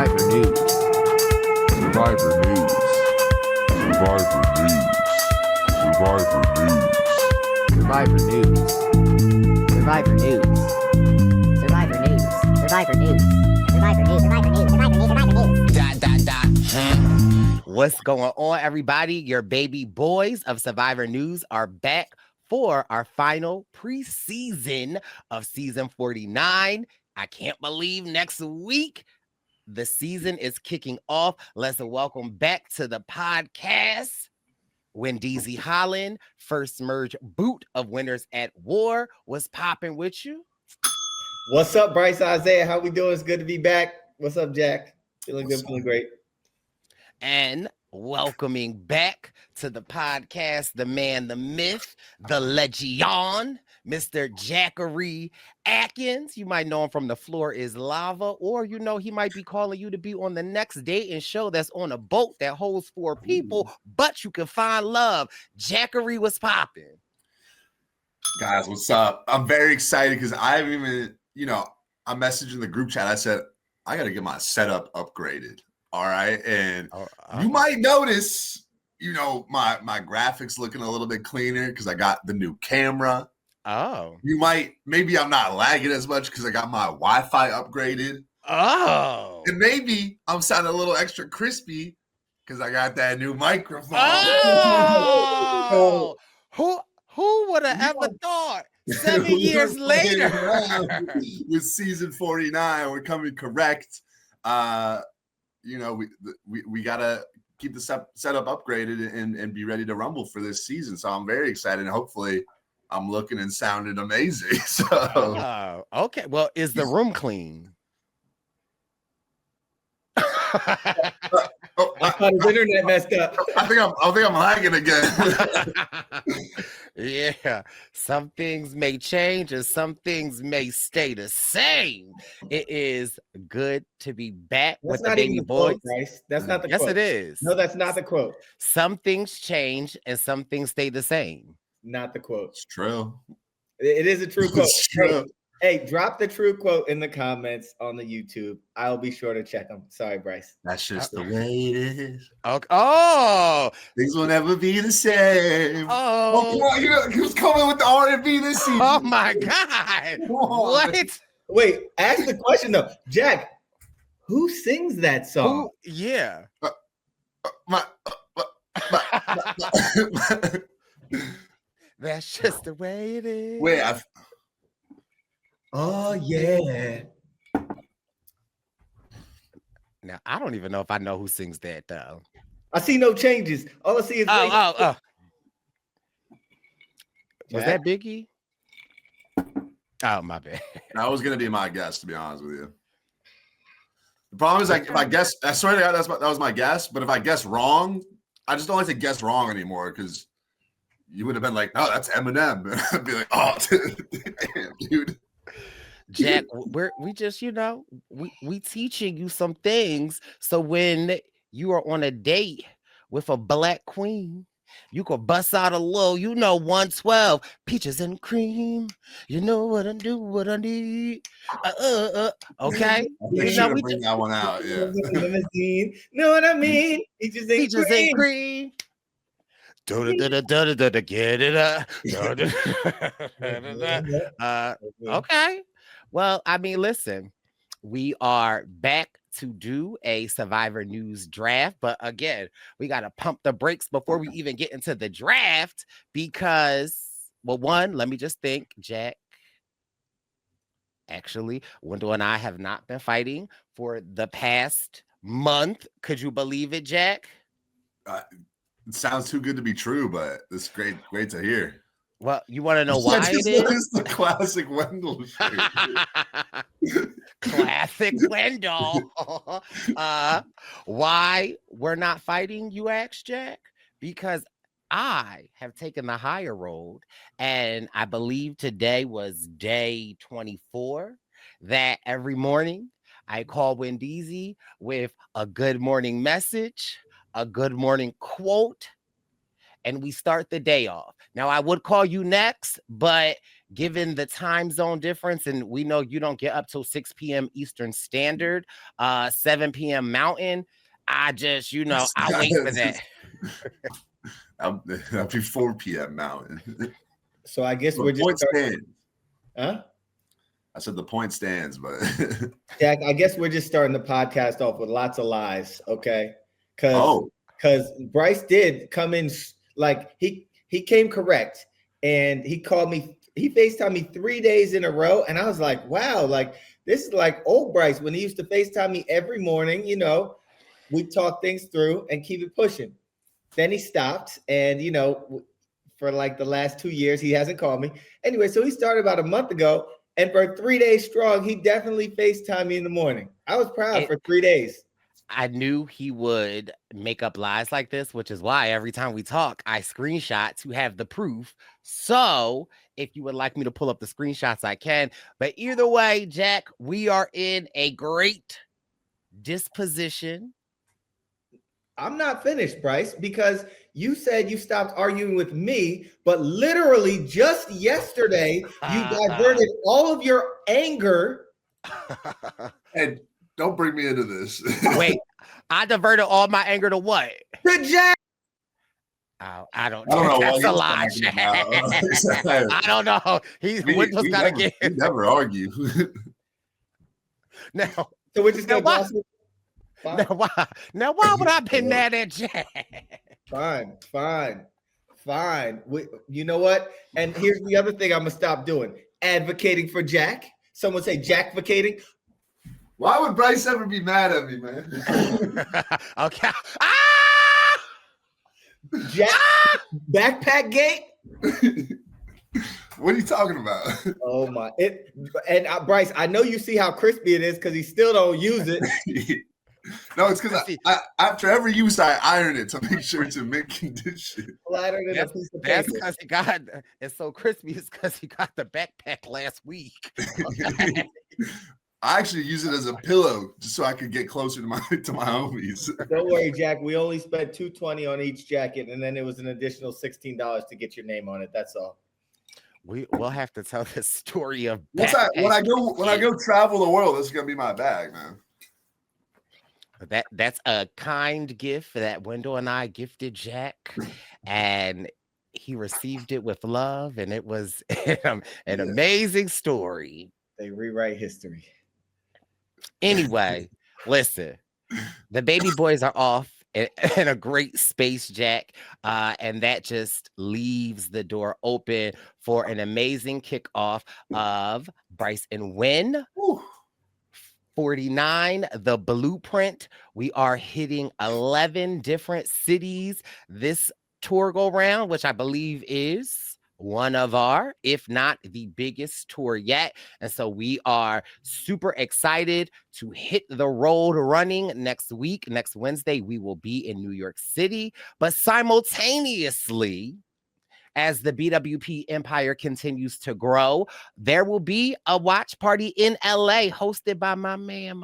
Survivor News. Survivor News. Survivor News. Survivor News. Survivor News. Survivor News. Survivor News. Survivor News. Survivor News. Survivor News. Survivor News. What's going on, everybody? Your baby boys of Survivor News are back for our final preseason of season 49. I can't believe next week the season is kicking off. Let's welcome back to the podcast Wendeezy Holland, first merge boot of Winners at War. What's popping with you? What's up, Brice, Izyah? How we doing? It's good to be back. What's up, Jack? Feeling good, feeling great. And welcoming back to the podcast, the man, the myth, the legend, Mr. Jackery Atkins. You might know him from The Floor is Lava, or you know he might be calling you to be on the next dating show that's on a boat that holds 4 people, but you can find love. Jackery, what's popping? Guys, what's up? I'm very excited because I haven't even, I messaged in the group chat. I said, I got to get my setup upgraded. All right. And you might notice, my graphics looking a little bit cleaner because I got the new camera. Oh. Maybe I'm not lagging as much because I got my Wi-Fi upgraded. Oh. And maybe I'm sounding a little extra crispy because I got that new microphone. Oh. Who would have ever thought? 7 years later. With season 49, we're coming correct. We gotta keep the setup upgraded and be ready to rumble for this season. So I'm very excited, and hopefully I'm looking and sounding amazing. So okay. Well, is the room clean? I thought his internet messed up. I think I'm lagging again. Yeah, some things may change and some things may stay the same. It is good to be back with the baby boys. That's not the quote. Yes, it is. No, that's not the quote. Some things change and some things stay the same. Not the quote. It's true. It is a true quote. It's true. Hey, drop the true quote in the comments on the YouTube. I'll be sure to check them. Sorry, Brice. That's just the way it is. Okay. Oh, things will never be the same. Oh, come on, he was coming with the R&B this season. Oh my God! What? Wait, ask the question though, Jack. Who sings that song? Yeah. That's just the way it is. Wait, oh yeah. Now I don't even know if I know who sings that though. I see no changes. All I see is Was that Biggie? Oh, my bad. That was gonna be my guess, to be honest with you. The problem is, like, if I guess, I swear to God, that was my guess. But if I guess wrong, I just don't like to guess wrong anymore because you would have been like, "No, that's Eminem." I'd be like, "Oh, damn, dude." Jack, we just, we teaching you some things. So when you are on a date with a black queen, you could bust out a little, 112 peaches and cream. You know what I do, what I need. Okay. We bring that one out. Yeah. Know what I mean? Peaches and cream. Get it up. Okay. Well, I mean, listen, we are back to do a Survivor News draft, but again, we got to pump the brakes before we even get into the draft because, well, one, let me just think, Jack. Actually, Wendell and I have not been fighting for the past month. Could you believe it, Jack? It sounds too good to be true, but it's great to hear. Well, you want to know why it is? It's the classic Wendell shirt. Classic Wendell. Why we're not fighting, you ask, Jack? Because I have taken the higher road, and I believe today was day 24, that every morning I call Wendeezy with a good morning message, a good morning quote, and we start the day off. Now, I would call you next, but given the time zone difference, and we know you don't get up till 6 p.m. Eastern Standard, 7 p.m. Mountain, I just, I'll wait for that. I'll be 4 p.m. Mountain. So I guess we're just stands. Huh? I said the point stands, but Jack, I guess we're just starting the podcast off with lots of lies, okay? Because Brice did come in like he came correct, and he called me. He FaceTimed me 3 days in a row, and I was like, wow, like this is like old Brice when he used to FaceTime me every morning. We talk things through and keep it pushing. Then he stopped, and for like the last 2 years, he hasn't called me. Anyway, so he started about a month ago, and for 3 days strong, he definitely FaceTimed me in the morning. I was proud for 3 days. I knew he would make up lies like this, which is why every time we talk, I screenshot to have the proof. So if you would like me to pull up the screenshots, I can. But either way, Jack, we are in a great disposition. I'm not finished, Brice, because you said you stopped arguing with me, but literally just yesterday, you diverted all of your anger. And don't bring me into this. Wait, I diverted all my anger to what? To Jack. Oh, I don't know. That's a lie. I don't know. Wendell's got to get. We never argue. Now, so we're just going to Now, why would I be mad at Jack? Fine. You know what? And here's the other thing I'm going to stop doing. Advocating for Jack. Someone say Jack-vacating. Why would Brice ever be mad at me, man? Okay. Jack, backpack gate? What are you talking about? Oh, my. Brice, I know you see how crispy it is because he still don't use it. No, it's because after every use, I iron it to make sure it's in mint condition. Flatter than a piece of paper. That's because it's so crispy. It's because he got the backpack last week. Okay. I actually use it as a pillow just so I could get closer to my homies. Don't worry, Jack. We only spent $220 on each jacket, and then it was an additional $16 to get your name on it. That's all. We'll have to tell the story of when I go travel the world. This is gonna be my bag, man. That's a kind gift that Wendell and I gifted Jack, and he received it with love, and it was an amazing story. They rewrite history. Anyway, listen, the baby boys are off in a great space, Jack, and that just leaves the door open for an amazing kickoff of Brice and Win. 49, the blueprint. We are hitting 11 different cities this tour go round, which I believe is one of our, if not the biggest tour yet. And so we are super excited to hit the road running next week. Next Wednesday, we will be in New York City, but simultaneously, as the BWP empire continues to grow, there will be a watch party in LA hosted by my man,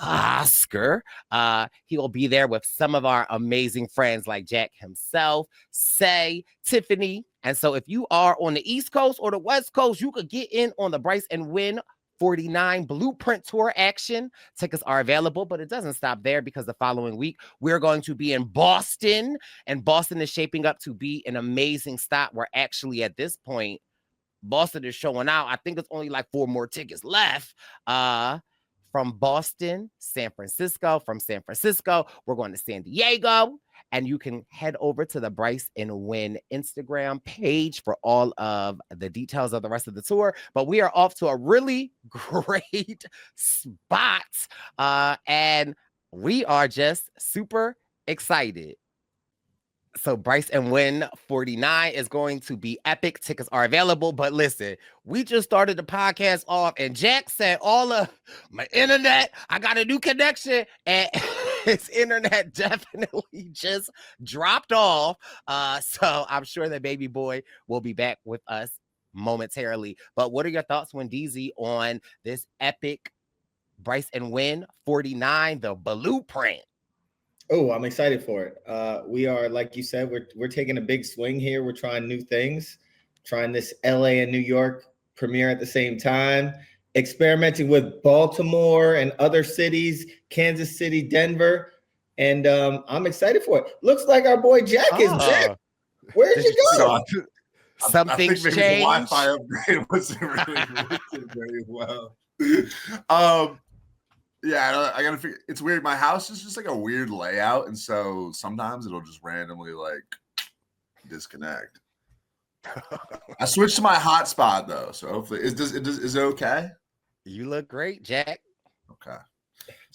Oscar. He will be there with some of our amazing friends like Jack himself, Say, Tiffany. And so if you are on the East Coast or the West Coast, you could get in on the Brice and Win 49 Blueprint Tour action. Tickets are available, but it doesn't stop there because the following week we're going to be in Boston, and Boston is shaping up to be an amazing stop. We're actually at this point, Boston is showing out. I think it's only like 4 more tickets left. From Boston, San Francisco. From San Francisco, we're going to San Diego. And you can head over to the Brice and Win Instagram page for all of the details of the rest of the tour. But we are off to a really great spot. And we are just super excited. So Brice and Win 49 is going to be epic. Tickets are available. But listen, we just started the podcast off and Jack said all of my internet, I got a new connection, and his internet definitely just dropped off. So I'm sure that baby boy will be back with us momentarily. But what are your thoughts, Wendeezy, on this epic Brice and Win 49, the blueprint? Oh, I'm excited for it. We are, like you said, we're taking a big swing here. We're trying new things, trying this LA and New York premiere at the same time, experimenting with Baltimore and other cities, Kansas City, Denver. And I'm excited for it. Looks like our boy Jack is back. Where'd you go? Something's changed. The Wi-Fi upgrade wasn't really working very well. Yeah, I gotta figure. It's weird. My house is just like a weird layout, and so sometimes it'll just randomly like disconnect. I switched to my hotspot though, so hopefully is it okay? You look great, Jack. Okay.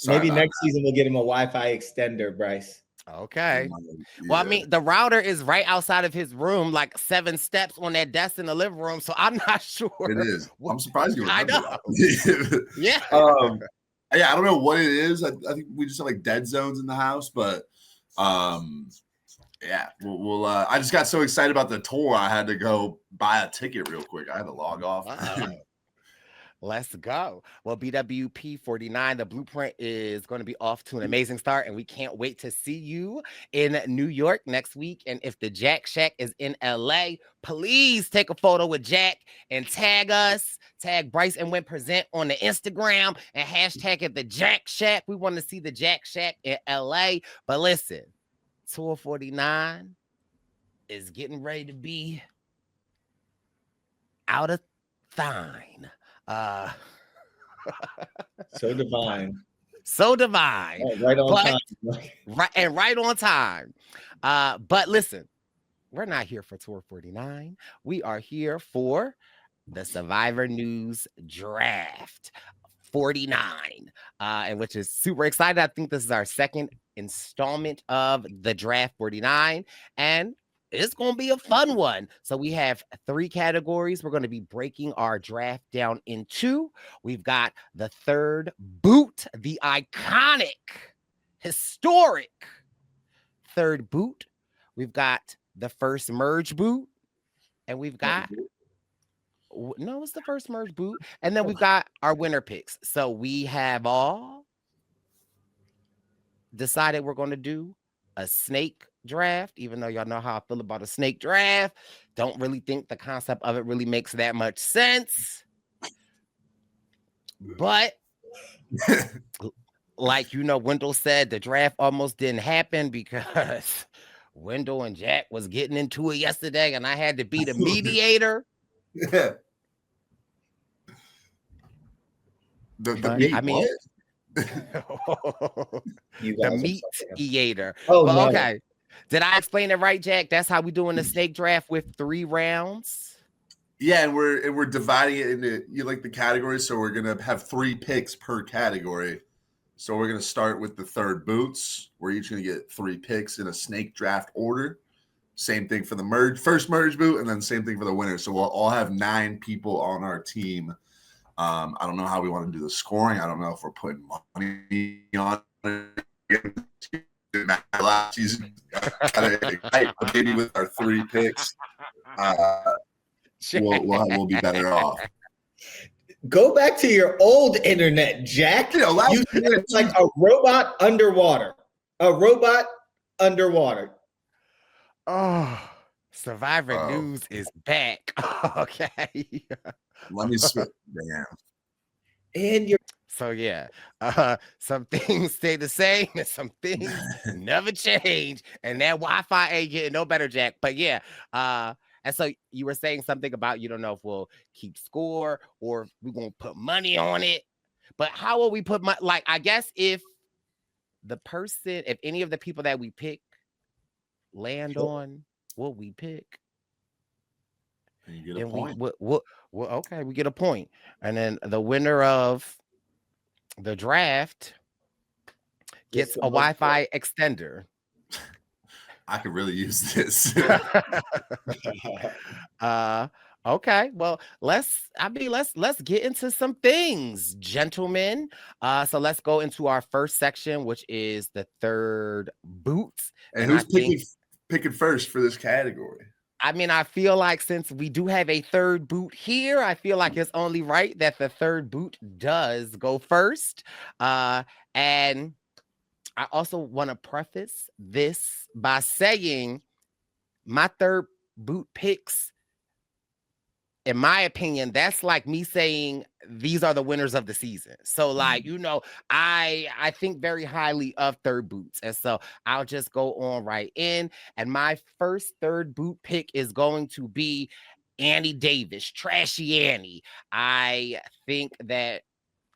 Maybe next season we'll get him a Wi-Fi extender, Brice. Okay. Yeah. Well, I mean, the router is right outside of his room, like 7 steps on that desk in the living room. So I'm not sure. It is. I'm surprised you remember I know. That. Yeah. Yeah, I don't know what it is. I think we just have like dead zones in the house, but yeah, we'll I just got so excited about the tour, I had to go buy a ticket real quick. I had to log off. Let's go. Well, BWP 49, the blueprint is going to be off to an amazing start, and we can't wait to see you in New York next week. And if the Jack Shack is in LA, please take a photo with Jack and tag us. Tag Brice and Win Present on the Instagram and hashtag it the Jack Shack. We want to see the Jack Shack in LA. But listen, Tour 49 is getting ready to be out of thine. So divine. So divine. Right on time. Right on time. But listen, we're not here for Tour 49. We are here for the Survivor News Draft 49, and which is super excited. I think this is our second installment of the Draft 49, and it's going to be a fun one. So we have 3 categories. We're going to be breaking our draft down in 2. We've got the third boot, the iconic, historic third boot. We've got the first merge boot, and we've got no, it's the first merge boot. And then we've got our winner picks. So we have all decided we're going to do a snake draft, even though y'all know how I feel about a snake draft. Don't really think the concept of it really makes that much sense. But like, Wendell said, the draft almost didn't happen because Wendell and Jack was getting into it yesterday, and I had to be the mediator. Yeah. The meat eater. Oh, well, no. Okay. Did I explain it right, Jack? That's how we doing the snake draft with 3 rounds. Yeah, and we're dividing it into the categories. So we're gonna have 3 picks per category. So we're gonna start with the third boots. We're each gonna get 3 picks in a snake draft order. Same thing for the first merge boot, and then same thing for the winner. So we'll all have 9 people on our team. I don't know how we want to do the scoring. I don't know if we're putting money on it. Last season, maybe with our 3 picks, we'll be better off. Go back to your old internet, Jack. You said like a robot underwater. Oh, Survivor News is back. Okay. Let me switch. Damn. And you're so yeah. Some things stay the same and some things never change. And that Wi-Fi ain't getting no better, Jack. But yeah. And so you were saying something about you don't know if we'll keep score or if we're gonna put money on it. But how will we put money? Like, I guess if any of the people that we pick land on what we pick, you get a point. Okay, we get a point. And then the winner of the draft gets a Wi-Fi extender. I could really use this. Okay, well, let's get into some things, gentlemen. So let's go into our first section, which is the third boots. And who's picking first for this category? I mean, I feel like since we do have a third boot here, I feel like it's only right that the third boot does go first. And I also want to preface this by saying my third boot picks, in my opinion, that's like me saying these are the winners of the season. So like, I think very highly of third boots. And so I'll just go on right in. And my first third boot pick is going to be Annie Davis, Trashy Annie. I think that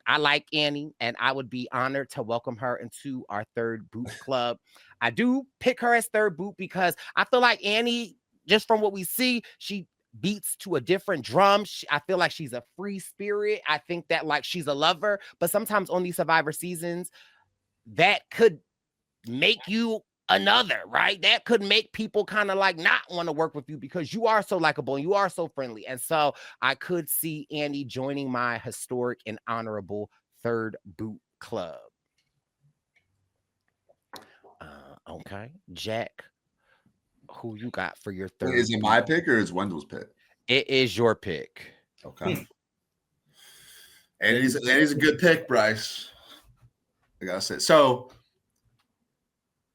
I like Annie, and I would be honored to welcome her into our third boot club. I do pick her as third boot because I feel like Annie, just from what we see, she beats to a different drum. I feel like she's a free spirit. I think that like she's a lover, but sometimes on these Survivor seasons, that could make you another, right? That could make people kind of like not want to work with you because you are so likable and you are so friendly. And so I could see Annie joining my historic and honorable third boot club. Okay, Jack, who you got for your third? Is it my pick or is Wendell's pick? It is your pick. Okay. And he's a good pick, Brice. I gotta say. So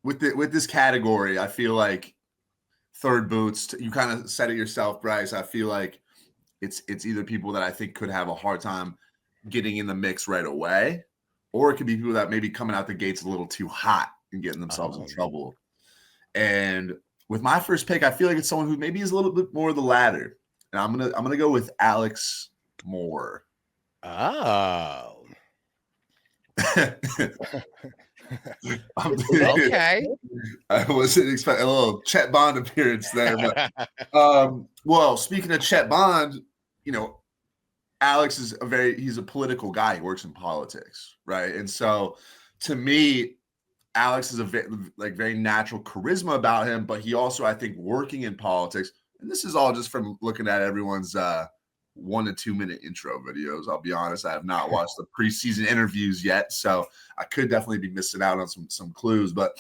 with this category, I feel like third boots. You kind of said it yourself, Brice. I feel like it's either people that I think could have a hard time getting in the mix right away, or it could be people that maybe coming out the gates a little too hot and getting themselves in trouble. And with my first pick, I feel like it's someone who maybe is a little bit more the latter. And I'm gonna go with Alex Moore. Oh. Okay. I wasn't expecting a little Chet Bond appearance there, but well, speaking of Chet Bond, Alex is he's a political guy. He works in politics, right? And so to me, Alex is a very natural charisma about him, but he also, I think, working in politics, and this is all just from looking at everyone's 1 to 2 minute intro videos. I'll be honest, I have not watched the preseason interviews yet, so I could definitely be missing out on some clues. But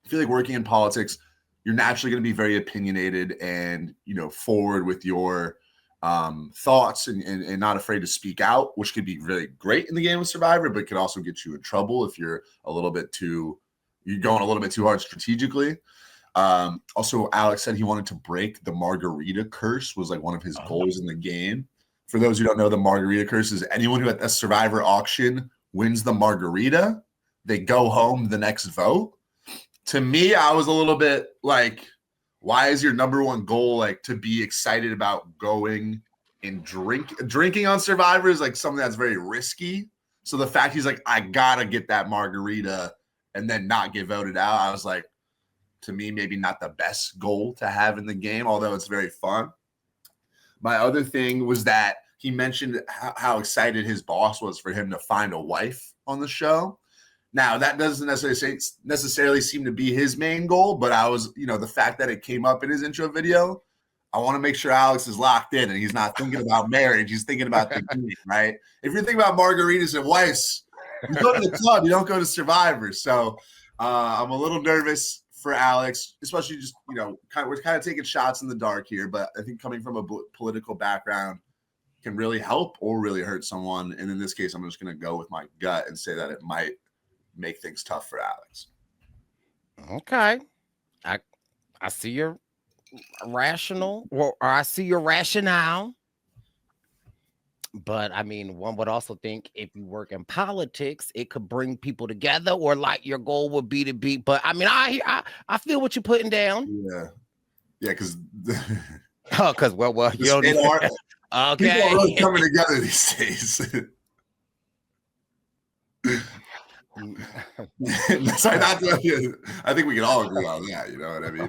I feel like working in politics, you're naturally going to be very opinionated and forward with your thoughts and not afraid to speak out, which could be really great in the game of Survivor, but could also get you in trouble if you're going a little bit too hard strategically. Also, Alex said he wanted to break the margarita curse, was like one of his goals in the game. For those who don't know, the margarita curse is anyone who at the Survivor auction wins the margarita, they go home the next vote. To me, I was a little bit like, why is your number one goal like to be excited about going and drinking on Survivor is like something that's very risky. So the fact he's like, I gotta get that margarita and then not get voted out, I was like, to me, maybe not the best goal to have in the game, although it's very fun. My other thing was that he mentioned how excited his boss was for him to find a wife on the show. Now, that doesn't necessarily seem to be his main goal, but I was, the fact that it came up in his intro video, I want to make sure Alex is locked in and he's not thinking about marriage. He's thinking about the game, right? If you're thinking about margaritas and wives, you go to the club, you don't go to Survivor. So I'm a little nervous for Alex, especially just, we're kind of taking shots in the dark here, but I think coming from a political background can really help or really hurt someone. And in this case, I'm just going to go with my gut and say that it might make things tough for Alex. Okay. I see your rational, or I see your rationale. But I mean, one would also think if you work in politics, it could bring people together, or like your goal would be to be. But I mean, I feel what you're putting down. Yeah, because well, you don't okay. People are really coming together these days. Sorry, I think we can all agree on that. You know what I mean?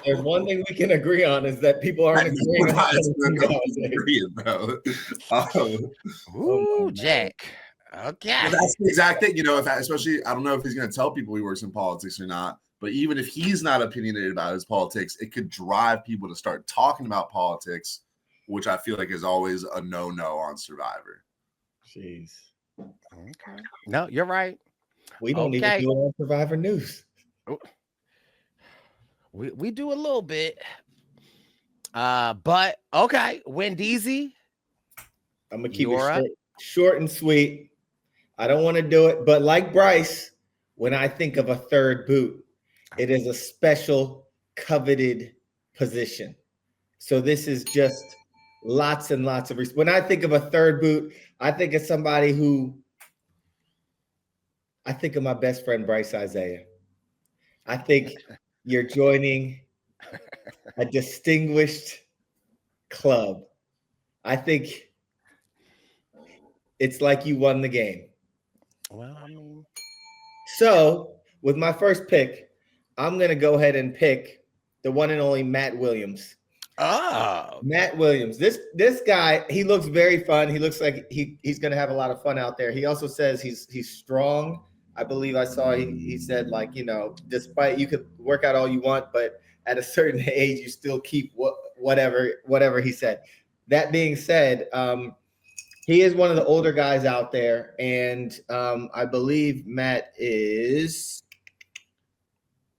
There's one thing we can agree on is that people aren't agreeing on Ooh, Jack. Okay. Well, that's the exact thing. Especially, I don't know if he's going to tell people he works in politics or not, but even if he's not opinionated about his politics, it could drive people to start talking about politics, which I feel like is always a no-no on Survivor. Jeez. Okay. No, you're right. We don't even do it on Survivor News. We do a little bit. But okay, Wendeezy. I'm gonna keep it short and sweet. I don't want to do it. But like Brice, when I think of a third boot, it is a special, coveted position. So this is just lots and lots of when I think of a third boot, I think of somebody who I think of my best friend Brice Izyah. I think you're joining a distinguished club. I think it's like you won the game. Well, I mean, so with my first pick, I'm gonna go ahead and pick the one and only Matt Williams. Oh, Matt Williams. This guy, he looks very fun. He looks like he's gonna have a lot of fun out there. He also says he's strong. I believe I saw he said, like, you know, despite you could work out all you want, but at a certain age, you still keep whatever he said. That being said, he is one of the older guys out there, and I believe Matt is,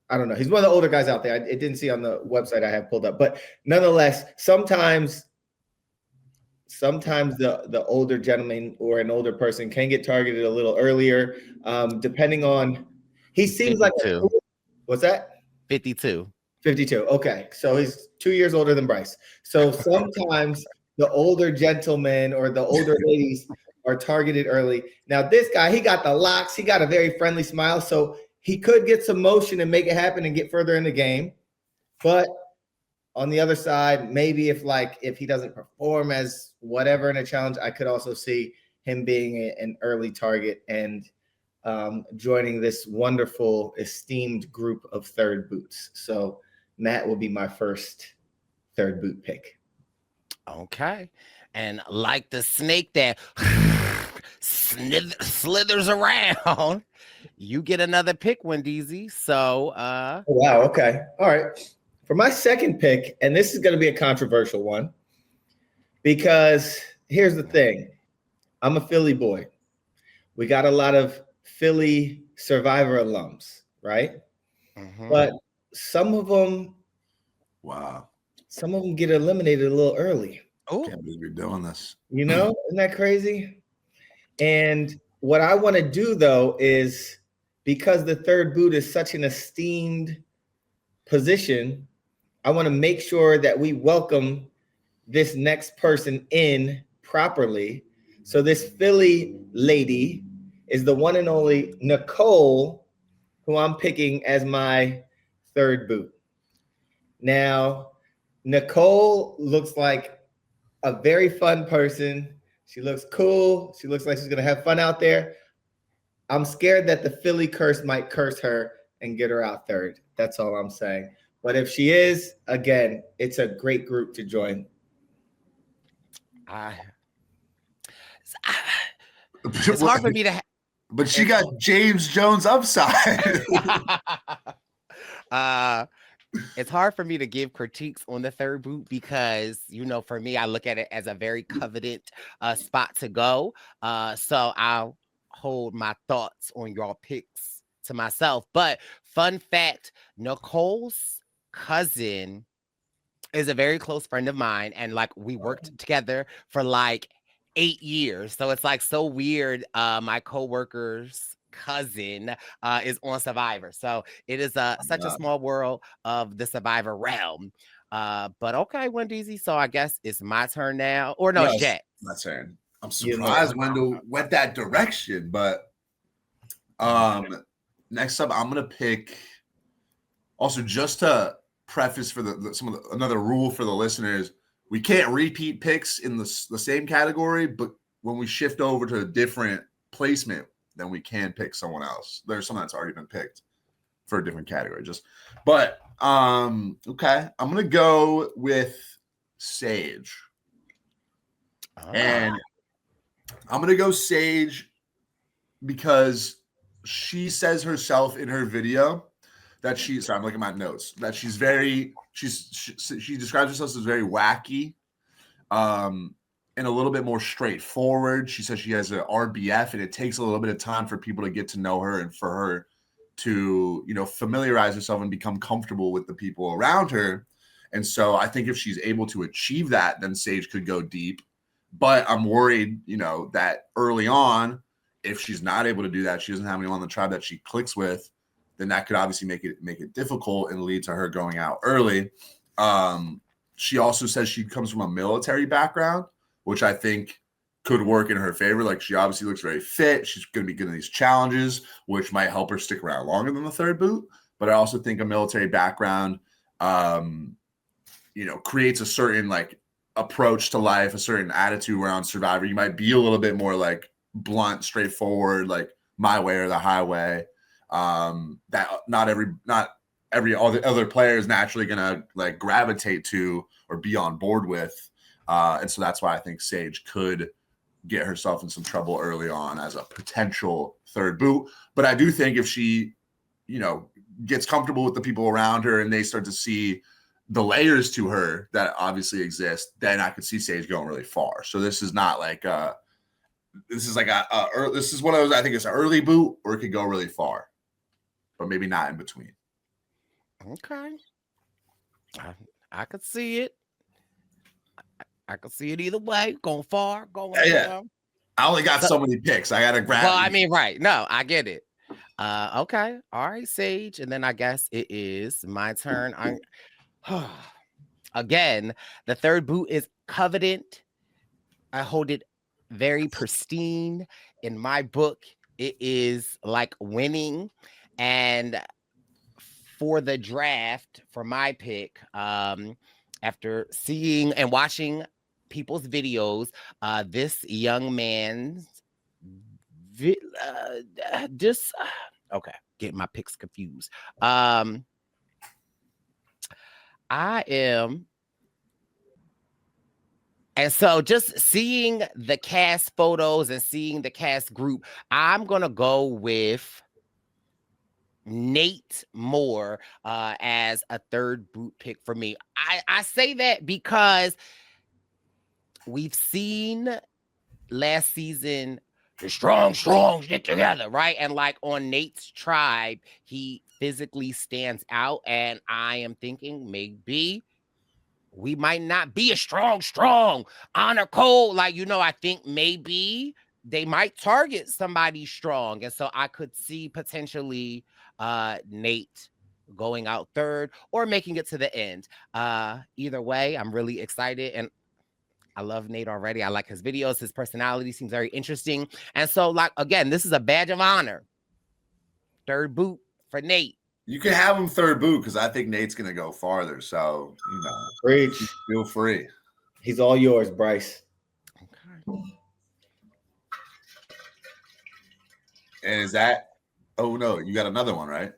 I don't know. He's one of the older guys out there. It didn't see on the website I have pulled up, but nonetheless, sometimes the older gentleman or an older person can get targeted a little earlier, depending on. He seems 52. like what's that? 52. 52. Okay, so he's 2 years older than Brice. So sometimes the older gentlemen or the older ladies are targeted early. Now this guy, he got the locks. He got a very friendly smile, so he could get some motion and make it happen and get further in the game. But on the other side, maybe if he doesn't perform as whatever in a challenge, I could also see him being an early target and joining this wonderful, esteemed group of third boots. So Matt will be my first third boot pick. Okay. And like the snake that slithers around, you get another pick, Wendeezy. So wow, okay. All right. For my second pick, and this is going to be a controversial one, because here's the thing. I'm a Philly boy. We got a lot of Philly Survivor alums, right? Mm-hmm. But some of them get eliminated a little early. Oh, can't believe you're doing this. You know, isn't that crazy? And what I want to do, though, is because the third boot is such an esteemed position, I want to make sure that we welcome this next person in properly. So this Philly lady is the one and only Nicole, who I'm picking as my third boot. Now, Nicole looks like a very fun person. She looks cool. She looks like she's going to have fun out there. I'm scared that the Philly curse might curse her and get her out third. That's all I'm saying. But if she is, again, it's a great group to join. It's hard for me to. But she got James Jones upside. It's hard for me to give critiques on the third boot because, you know, for me, I look at it as a very coveted spot to go. So I'll hold my thoughts on your picks to myself. But fun fact, Nicole's cousin is a very close friend of mine. And like we worked together for like 8 years. So it's like so weird. My coworker's cousin is on Survivor. So it is such a small world of the Survivor realm. But okay, Wendeezy. So I guess it's my turn now. Or no, it's Jack. My turn. I'm surprised Wendell went that direction, but next up, I'm gonna pick. Also, just to preface for another rule for the listeners, we can't repeat picks in the same category, but when we shift over to a different placement, then we can pick someone else. There's someone that's already been picked for a different category. Okay, I'm gonna go with Sage. And I'm going to go Sage because she says herself in her video that she describes herself as very wacky and a little bit more straightforward. She says she has an RBF and it takes a little bit of time for people to get to know her and for her to, you know, familiarize herself and become comfortable with the people around her. And so I think if she's able to achieve that, then Sage could go deep. But I'm worried, you know, that early on, if she's not able to do that, she doesn't have anyone on the tribe that she clicks with, then that could obviously make it difficult and lead to her going out early. She also says she comes from a military background, which I think could work in her favor. Like, she obviously looks very fit. She's going to be good in these challenges, which might help her stick around longer than the third boot. But I also think a military background, creates a certain like approach to life, a certain attitude around Survivor. You might be a little bit more like blunt, straightforward, like my way or the highway. That not every all the other players naturally gonna like gravitate to or be on board with. And so that's why I think Sage could get herself in some trouble early on as a potential third boot. But I do think if she, gets comfortable with the people around her and they start to see the layers to her that obviously exist, then I could see Sage going really far. So this is not like this is one of those, I think it's an early boot or it could go really far, but maybe not in between. Okay. I could see it. I could see it either way. Going far, going down. I only got so many picks. I got to grab. Well, I mean, right. No, I get it. Okay. All right, Sage. And then I guess it is my turn. Again, the third boot is Covenant. I hold it very pristine. In my book, it is like winning. And for the draft, for my pick, after seeing and watching people's videos, this young man's okay, getting my picks confused. I am, and so just seeing the cast photos and seeing the cast group, I'm gonna go with Nate Moore as a third boot pick for me. I say that because we've seen last season the strong stick together, right? And like on Nate's tribe, he physically stands out. And I am thinking maybe we might not be a strong honor code. Like, I think maybe they might target somebody strong. And so I could see potentially Nate going out third or making it to the end. Either way, I'm really excited. And I love Nate already. I like his videos. His personality seems very interesting. And so, like, again, this is a badge of honor. Third boot for Nate. You can have him third boot because I think Nate's going to go farther. So, Preach. Feel free. He's all yours, Brice. Okay. And is that, oh no, you got another one, right?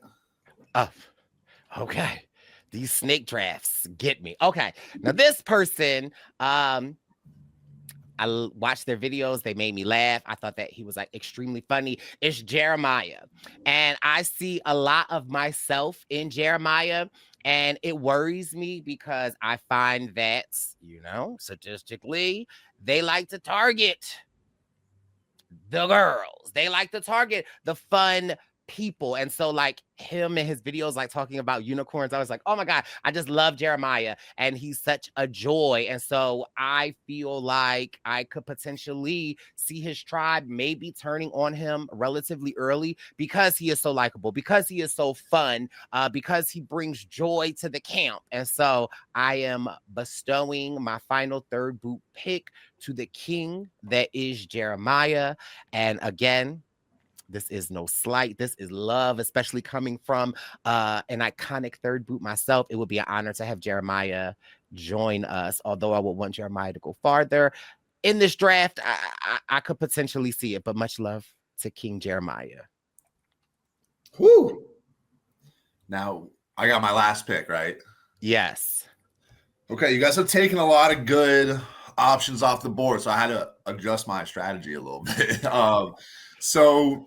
Okay. These snake drafts get me. Okay. Now this person, I watched their videos. They made me laugh. I thought that he was like extremely funny. It's Jeremiah. And I see a lot of myself in Jeremiah. And it worries me because I find that, statistically, they like to target the girls. They like to target the fun people. And so like him and his videos, like talking about unicorns, I was like, oh my God, I just love Jeremiah. And he's such a joy. And so I feel like I could potentially see his tribe maybe turning on him relatively early because he is so likable, because he is so fun, because he brings joy to the camp. And so I am bestowing my final third boot pick to the king that is Jeremiah. And again, this is no slight. This is love, especially coming from an iconic third boot myself. It would be an honor to have Jeremiah join us, although I would want Jeremiah to go farther. In this draft, I could potentially see it, but much love to King Jeremiah. Whew. Now, I got my last pick, right? Yes. Okay, you guys have taken a lot of good options off the board, so I had to adjust my strategy a little bit. So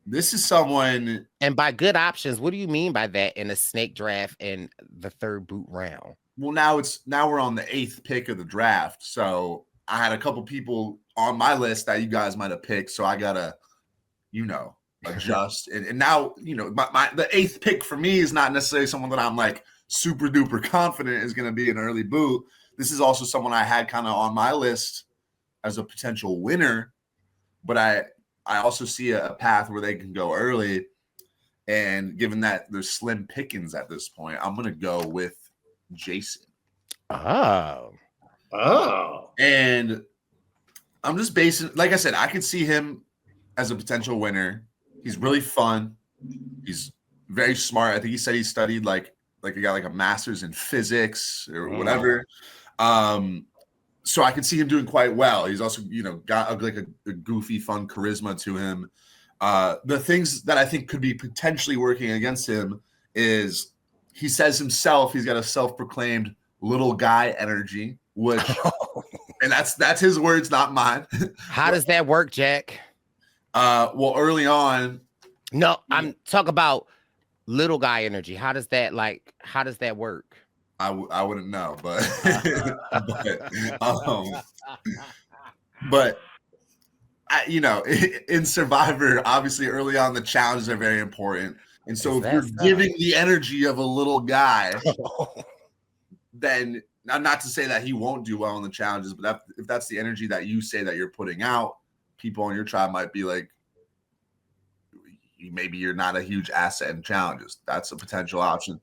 this is someone. And by good options, what do you mean by that in a snake draft in the third boot round? Well, now we're on the 8th pick of the draft. So I had a couple people on my list that you guys might have picked. So I gotta, adjust. and now, the 8th pick for me is not necessarily someone that I'm like super duper confident is gonna be an early boot. This is also someone I had kind of on my list as a potential winner, but I also see a path where they can go early. And given that there's slim pickings at this point, I'm going to go with Jason. Oh. And I'm just basing, like I said, I could see him as a potential winner. He's really fun. He's very smart. I think he said he studied like he got like a master's in physics or whatever. So I could see him doing quite well. He's also, got like a goofy, fun charisma to him. The things that I think could be potentially working against him is he says himself he's got a self-proclaimed little guy energy, which and that's his words, not mine. How does that work, Jack? Well, early on. No, I'm talking about little guy energy. How does that work? I wouldn't know, but in Survivor, obviously early on the challenges are very important, and so if you're giving the energy of a little guy, then not to say that he won't do well in the challenges, but if that's the energy that you say that you're putting out, people on your tribe might be like, maybe you're not a huge asset in challenges. That's a potential option.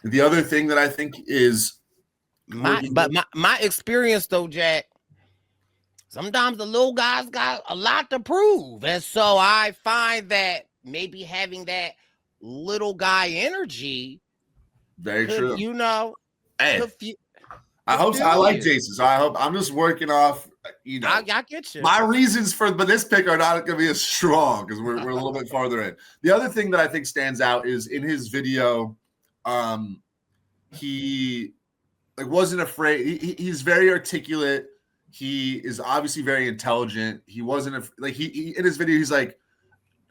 The other thing that I think is my experience though, Jack, sometimes the little guys got a lot to prove. And so I find that maybe having that little guy energy. Very true. Hey, I hope so. I like Jason. So I hope I'm just working off, I get you. My reasons for this pick are not going to be as strong because we're a little bit farther in. The other thing that I think stands out is in his video, he wasn't afraid. He's very articulate. He is obviously very intelligent. He wasn't he in his video. He's like,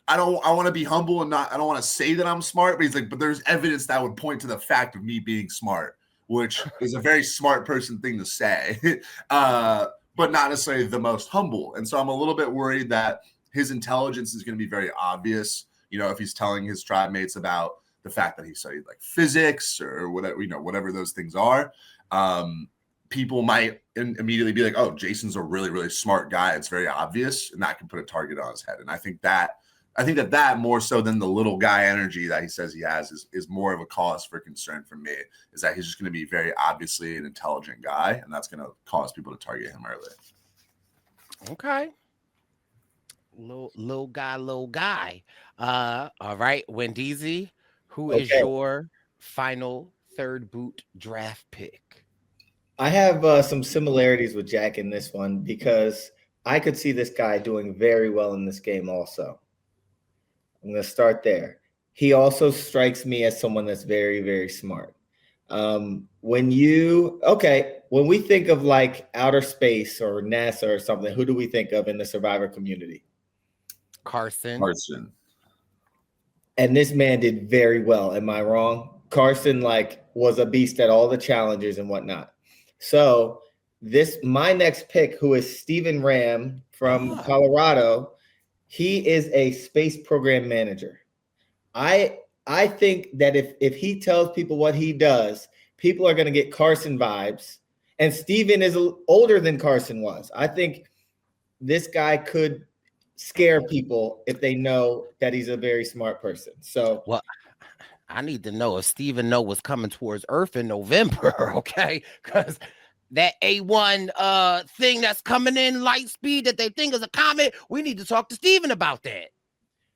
I want to be humble and I don't want to say that I'm smart, but he's like, but there's evidence that would point to the fact of me being smart, which is a very smart person thing to say, but not necessarily the most humble. And so I'm a little bit worried that his intelligence is going to be very obvious. If he's telling his tribe mates about the fact that he studied like physics or whatever, whatever those things are, people might immediately be like, oh, Jason's a really, really smart guy. It's very obvious. And that can put a target on his head. And I think that more so than the little guy energy that he says he has is more of a cause for concern for me, is that he's just going to be very obviously an intelligent guy. And that's going to cause people to target him early. Okay. Little guy. All right. Wendeezy, who is your final third boot draft pick? I have some similarities with Jack in this one because I could see this guy doing very well in this game also. I'm going to start there. He also strikes me as someone that's very, very smart. When we think of like outer space or NASA or something, who do we think of in the Survivor community? Carson. And this man did very well. Am I wrong? Carson was a beast at all the challenges and whatnot. So my next pick, who is Stephen Ramm from Colorado, he is a space program manager. I think that if he tells people what he does, people are going to get Carson vibes. And Stephen is older than Carson was. I think this guy could scare people if they know that he's a very smart person. So, well, I need to know if Stephen was coming towards Earth in November, okay? Because that A1 thing that's coming in light speed that they think is a comet, we need to talk to Stephen about that.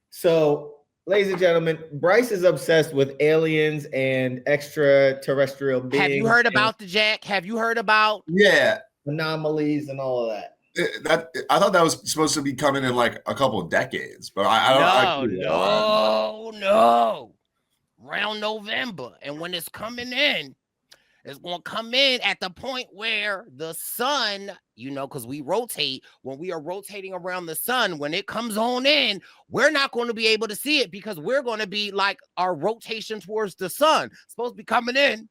So, ladies and gentlemen, Brice is obsessed with aliens and extraterrestrial beings. Have you heard about the Jack? Have you heard about anomalies and all of that? I thought that was supposed to be coming in like a couple of decades, but I don't. No. Around November, and when it's coming in, it's going to come in at the point where the sun, because we rotate. When we are rotating around the sun, when it comes on in, we're not going to be able to see it because we're going to be like our rotation towards the sun. It's supposed to be coming in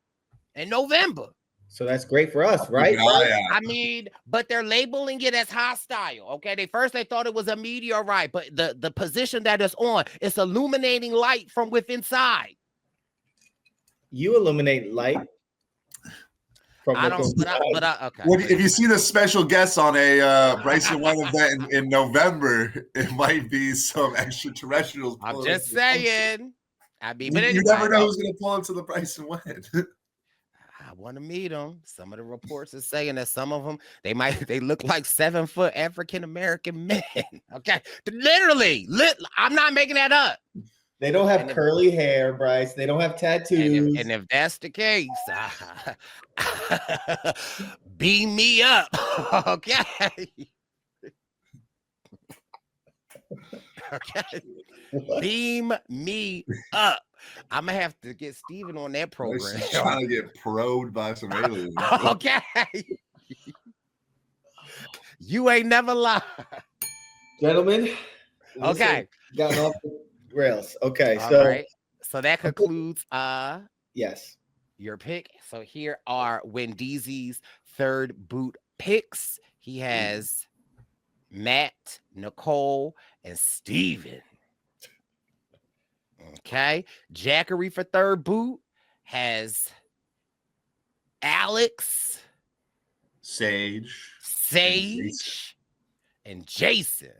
November. So that's great for us, right? I mean, but they're labeling it as hostile. Okay, they thought it was a meteorite, but the position that it's on, it's illuminating light from within inside. You illuminate light. I don't. Okay. Well, if you see the special guests on a Brice and Wendell event in November, it might be some extraterrestrials. I'm just saying. I mean, but you never know who's going to pull up to the Brice and Wendell. I want to meet them. Some of the reports are saying that some of them they look like 7-foot African American men. Okay, literally, I'm not making that up. They don't have curly hair, Brice. They don't have tattoos. And if that's the case, beam me up. Okay. Okay. Beam me up. I'm gonna have to get Steven on that program. She's trying to get probed by some aliens. Okay. You ain't never lied. Gentlemen. Okay. Got off the rails. Okay. All so right. So that concludes yes. Your pick. So here are Wendeezy's third boot picks. He has Matt, Nicole, and Steven. Okay. Jackery for third boot has Alex, Sage, and Jason.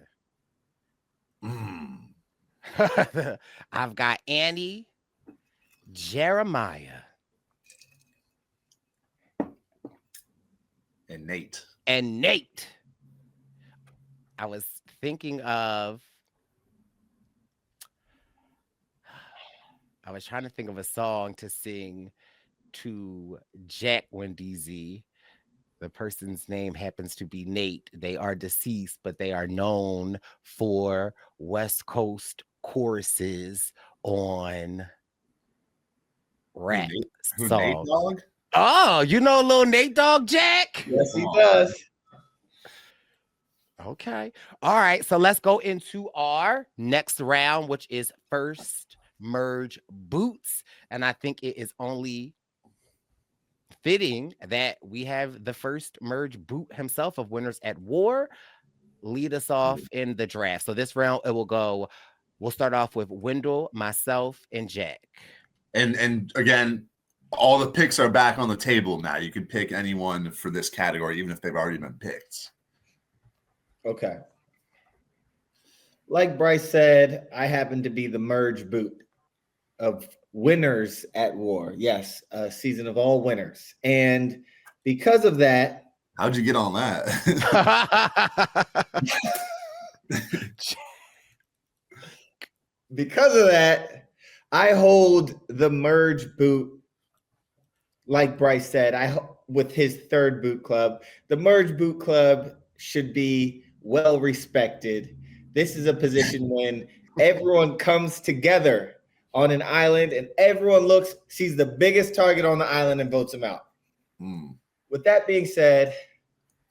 I've got Annie, Jeremiah, and Nate. I was thinking of. I was trying to think of a song to sing to Jack Wendeezy. The person's name happens to be Nate. They are deceased, but they are known for West Coast choruses on rap songs. Nate Dogg? Oh, you know little Nate Dogg, Jack? Yes, he does. Okay. All right. So let's go into our next round, which is first merge boots. And I think it is only fitting that we have the first merge boot himself of Winners at War lead us off in the draft. So this round we'll start off with Wendell, myself, and Jack. And again, all the picks are back on the table now. You can pick anyone for this category, even if they've already been picked. Okay. Like Brice said, I happen to be the merge boot of Winners at War. Yes, a season of all winners. And because of that, how'd you get on that? Because of that, I hold the merge boot. Like Brice said, with his third boot club, the merge boot club should be well respected. This is a position when everyone comes together on an island and everyone sees the biggest target on the island and votes him out. With that being said,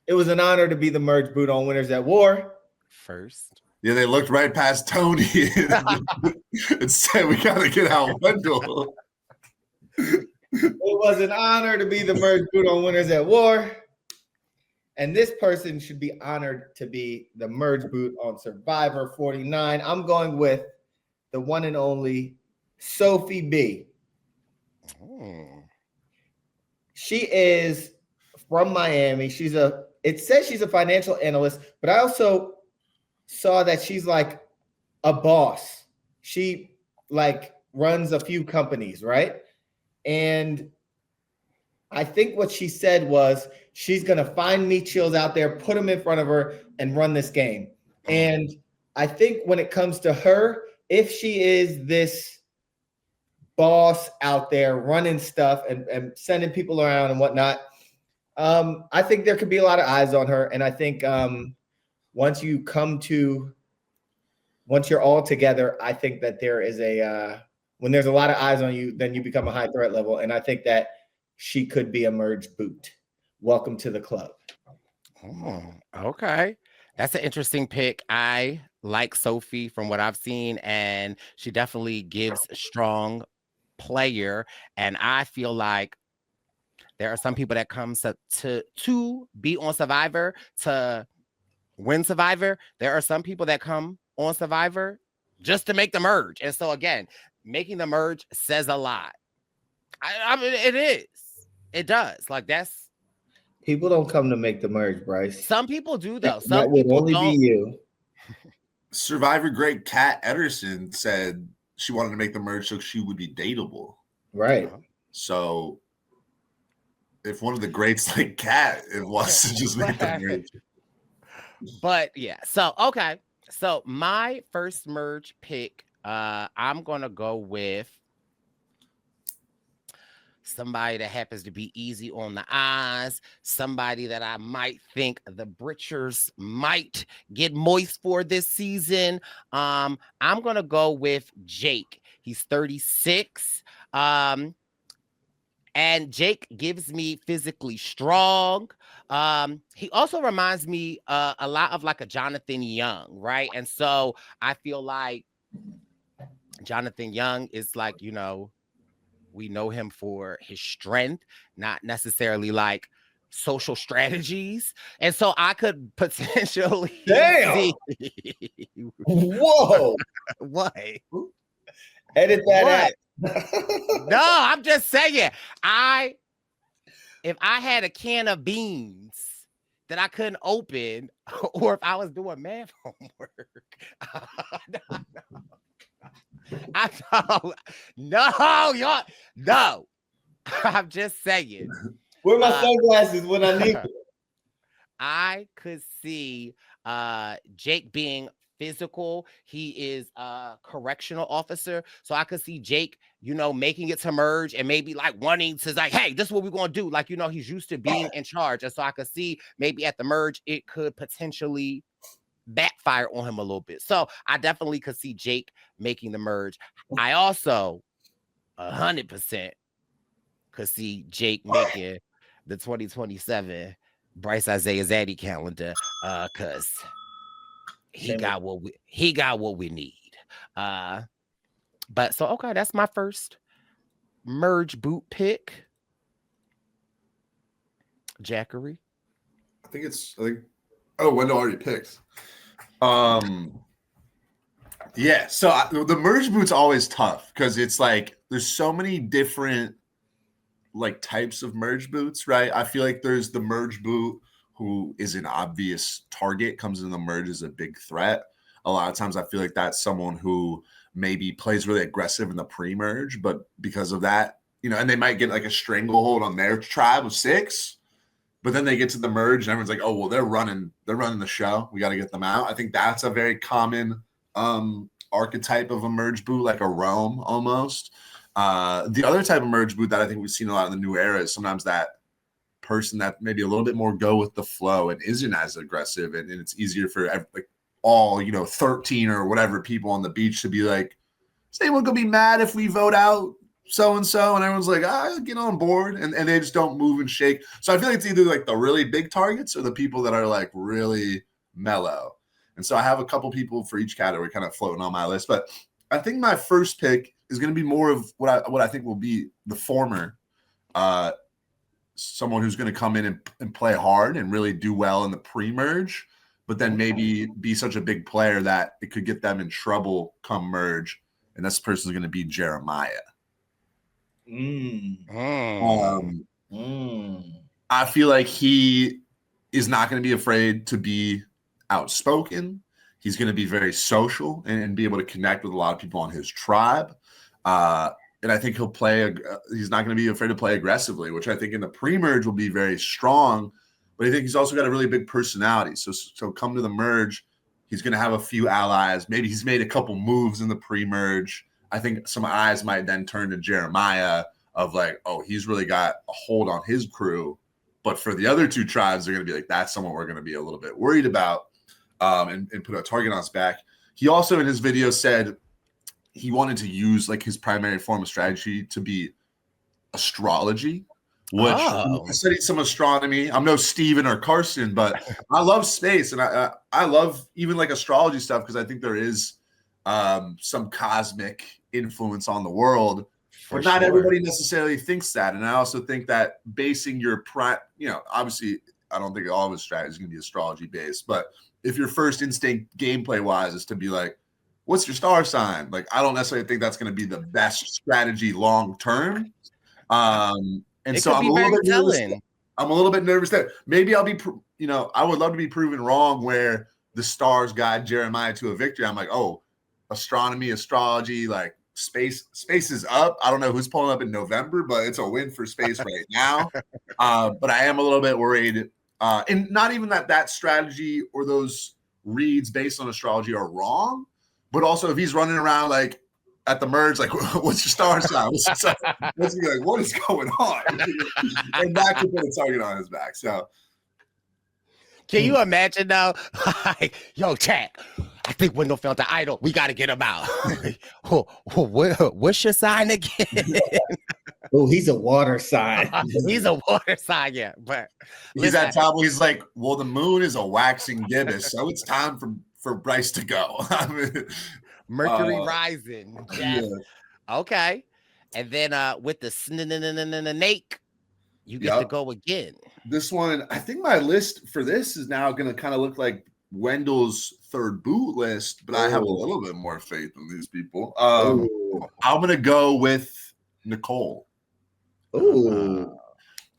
it was an honor to be the merge boot on Winners at War. First. Yeah, they looked right past Tony and said, we got to get out Wendell. It was an honor to be the merge boot on Winners at War. And this person should be honored to be the merge boot on Survivor 49. I'm going with the one and only Sophie B. She is from Miami. It says she's a financial analyst, but I also saw that she's like a boss. She runs a few companies, right? And I think what she said was she's going to find meat chills out there, put them in front of her, and run this game. And I think when it comes to her, if she is this boss out there running stuff and sending people around and whatnot, I think there could be a lot of eyes on her. And I think once you're all together, I think that there is when there's a lot of eyes on you, then you become a high threat level. And I think that she could be a merge boot. Welcome to the club. Okay. That's an interesting pick. I like Sophie from what I've seen, and she definitely gives a strong player. And I feel like there are some people that come to be on Survivor to win Survivor. There are some people that come on Survivor just to make the merge. And so again, making the merge says a lot. I mean, it is. It does. Like that's People don't come to make the merge, Brice. Some people do though. That would only be you. Survivor great Kat Ederson said she wanted to make the merge so she would be dateable. Right. So if one of the greats like Kat wants to just make the merge. But yeah, so okay. So my first merge pick, I'm gonna go with somebody that happens to be easy on the eyes, somebody that I might think the Britchers might get moist for this season. I'm gonna go with Jake. He's 36. And Jake gives me physically strong. He also reminds me a lot of like a Jonathan Young, right? And so I feel like Jonathan Young is like, you know, we know him for his strength, not necessarily like social strategies. And so I could potentially see... Whoa. What? Edit that out. No, I'm just saying. If I had a can of beans that I couldn't open, or if I was doing math homework, no. I'm just saying. Where are my sunglasses when I need them? I could see Jake being physical. He is a correctional officer, so I could see Jake, you know, making it to merge and maybe like wanting to like, hey, this is what we're gonna do. Like, you know, he's used to being in charge, and so I could see maybe at the merge it could potentially backfire on him a little bit. So I definitely could see Jake making the merge. I also 100% could see Jake making the 2027 Brice Izyah Zaddy calendar, because he got what we need. But so okay, that's my first merge boot pick. Jackery. I think Wendell already picked. Yeah, so the merge boot's always tough because it's like there's so many different like types of merge boots, right? I feel like there's the merge boot who is an obvious target, comes in the merge as a big threat. A lot of times I feel like that's someone who maybe plays really aggressive in the pre-merge, but because of that, you know, and they might get like a stranglehold on their tribe of 6, but then they get to the merge and everyone's like, oh, well, they're running the show. We got to get them out. I think that's a very common archetype of a merge boot, like a Ramm almost. The other type of merge boot that I think we've seen a lot in the new era is sometimes that person that maybe a little bit more go with the flow and isn't as aggressive, and it's easier for like all, you know, 13 or whatever people on the beach to be like, is anyone gonna be mad if we vote out so-and-so? And everyone's like, get on board, and they just don't move and shake. So I feel like it's either like the really big targets or the people that are like really mellow. And so I have a couple people for each category kind of floating on my list, but I think my first pick is going to be more of what I think will be the former, someone who's going to come in and play hard and really do well in the pre-merge, but then maybe be such a big player that it could get them in trouble come merge. And this person is going to be Jeremiah. I feel like he is not going to be afraid to be outspoken. He's going to be very social and be able to connect with a lot of people on his tribe. And I think he's not going to be afraid to play aggressively, which I think in the pre-merge will be very strong. But I think he's also got a really big personality. So come to the merge, he's going to have a few allies. Maybe he's made a couple moves in the pre-merge. I think some eyes might then turn to Jeremiah of like, oh, he's really got a hold on his crew. But for the other 2 tribes, they're going to be like, that's someone we're going to be a little bit worried about, and put a target on his back. He also in his video said he wanted to use like his primary form of strategy to be astrology, which I studied some astronomy. I'm no Steven or Carson, but I love space, and I love even like astrology stuff because I think there is some cosmic influence on the world. But not everybody necessarily thinks that. And I also think that basing your obviously, I don't think all of his strategy is going to be astrology based. But if your first instinct gameplay wise is to be like, what's your star sign? Like, I don't necessarily think that's going to be the best strategy long term. And so I'm a little bit nervous. I'm a little bit nervous that maybe I'll be, I would love to be proven wrong where the stars guide Jeremiah to a victory. I'm like, oh, astronomy, astrology, like space is up. I don't know who's pulling up in November, but it's a win for space right now. But I am a little bit worried. And not even that strategy or those reads based on astrology are wrong, but also if he's running around like at the merge, like, what's your star sign? What's he like? What is going on? And that could put a target on his back. So, can you imagine though? Like, yo, chat. I think Wendell found the idol. We got to get him out. What's your sign again? Oh, he's a water sign. He's a water sign, yeah. But he's at top. He's like, well, the moon is a waxing gibbous, so it's time for Brice to go. Mercury rising. Yeah. Okay. And then with the snake, you get to go again. This one, I think my list for this is now going to kind of look like Wendell's third boot list, but I have a little bit more faith in these people. I'm going to go with Nicole. Ooh.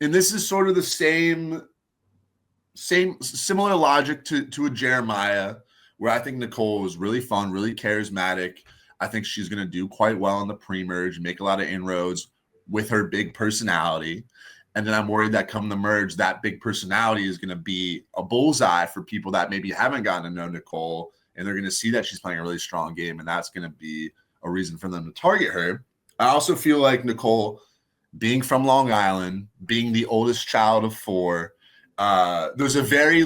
And this is sort of the similar logic to a Jeremiah, where I think Nicole was really fun, really charismatic. I think she's going to do quite well in the pre-merge, make a lot of inroads with her big personality. And then I'm worried that come the merge, that big personality is going to be a bullseye for people that maybe haven't gotten to know Nicole, and they're going to see that she's playing a really strong game, and that's going to be a reason for them to target her. I also feel like Nicole, being from Long Island, being the oldest child of 4, there's a very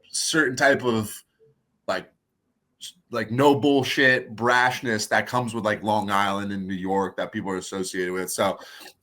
certain type of like no bullshit brashness that comes with like Long Island and New York that people are associated with. So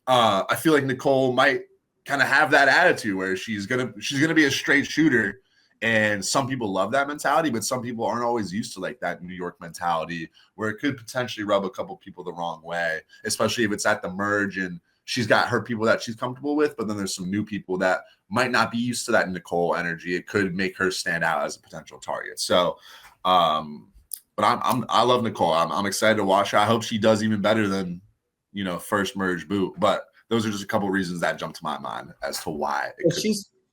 I feel like Nicole might kind of have that attitude where she's gonna be a straight shooter, and some people love that mentality, but some people aren't always used to like that New York mentality where it could potentially rub a couple people the wrong way, especially if it's at the merge and she's got her people that she's comfortable with, but then there's some new people that might not be used to that Nicole energy. It could make her stand out as a potential target. So, but I love Nicole. I'm excited to watch her. I hope she does even better than, first merge boot. But those are just a couple of reasons that jumped to my mind as to why.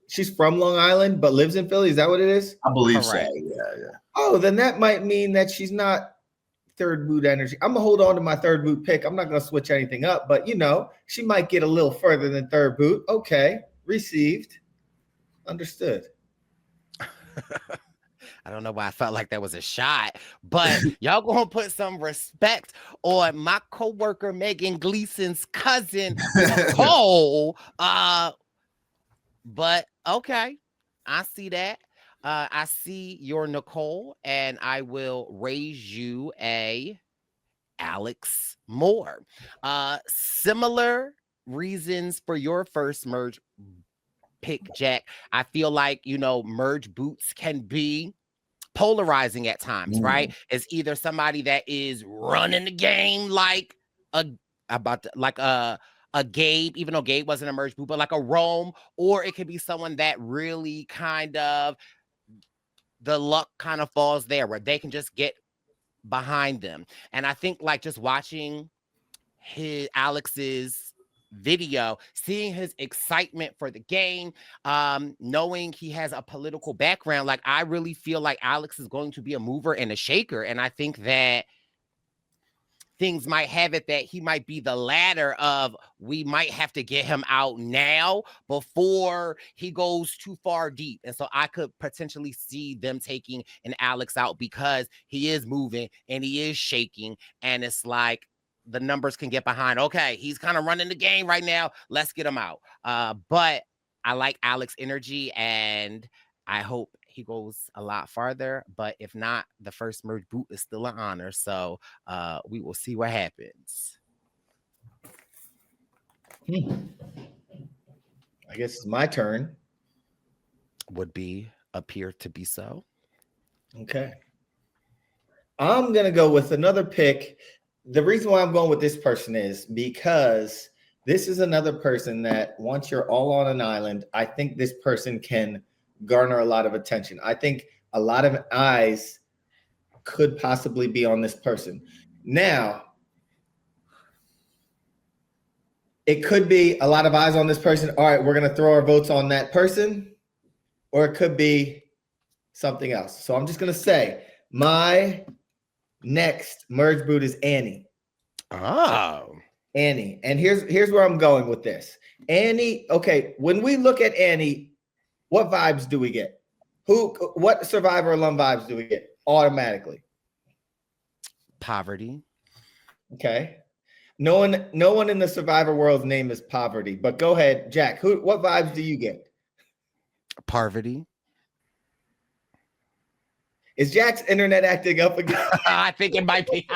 She's from Long Island but lives in Philly. Is that what it is? I believe so. Yeah. Oh, then that might mean that she's not third boot energy. I'm gonna hold on to my third boot pick. I'm not gonna switch anything up, but she might get a little further than third boot. Okay, received, understood. I don't know why I felt like that was a shot, but y'all gonna put some respect on my coworker Megan Gleason's cousin Nicole. But okay, I see that. I see your Nicole, and I will raise you a Alex Moore. Similar reasons for your first merge pick, Jack. I feel like merge boots can be polarizing at times, right? It's either somebody that is running the game like a Gabe, even though Gabe wasn't a merge boot, but like a Rome, or it could be someone that really kind of the luck kind of falls there where they can just get behind them. And I think like just watching Alex's video, seeing his excitement for the game, knowing he has a political background, like I really feel like Alex is going to be a mover and a shaker. And I think that things might have it that he might be the latter of we might have to get him out now before he goes too far deep. And so I could potentially see them taking an Alex out because he is moving and he is shaking. And it's like the numbers can get behind. Okay, he's kind of running the game right now. Let's get him out. But I like Alex energy, and I hope he goes a lot farther. But if not, the first merge boot is still an honor. So we will see what happens. I guess it's my turn. Would appear to be so. Okay. I'm going to go with another pick. The reason why I'm going with this person is because this is another person that once you're all on an island, I think this person can garner a lot of attention. I think a lot of eyes could possibly be on this person. Now, it could be a lot of eyes on this person. All right, we're going to throw our votes on that person, or it could be something else. So I'm just going to say my next merge boot is Annie. Oh, Annie. And here's where I'm going with this. Annie, okay, when we look at Annie, what vibes do we get? What Survivor alum vibes do we get automatically? poverty. Okay. No one in the Survivor world's name is Poverty, but go ahead, Jack. What vibes do you get? Poverty. Is Jack's internet acting up again? I think it might be.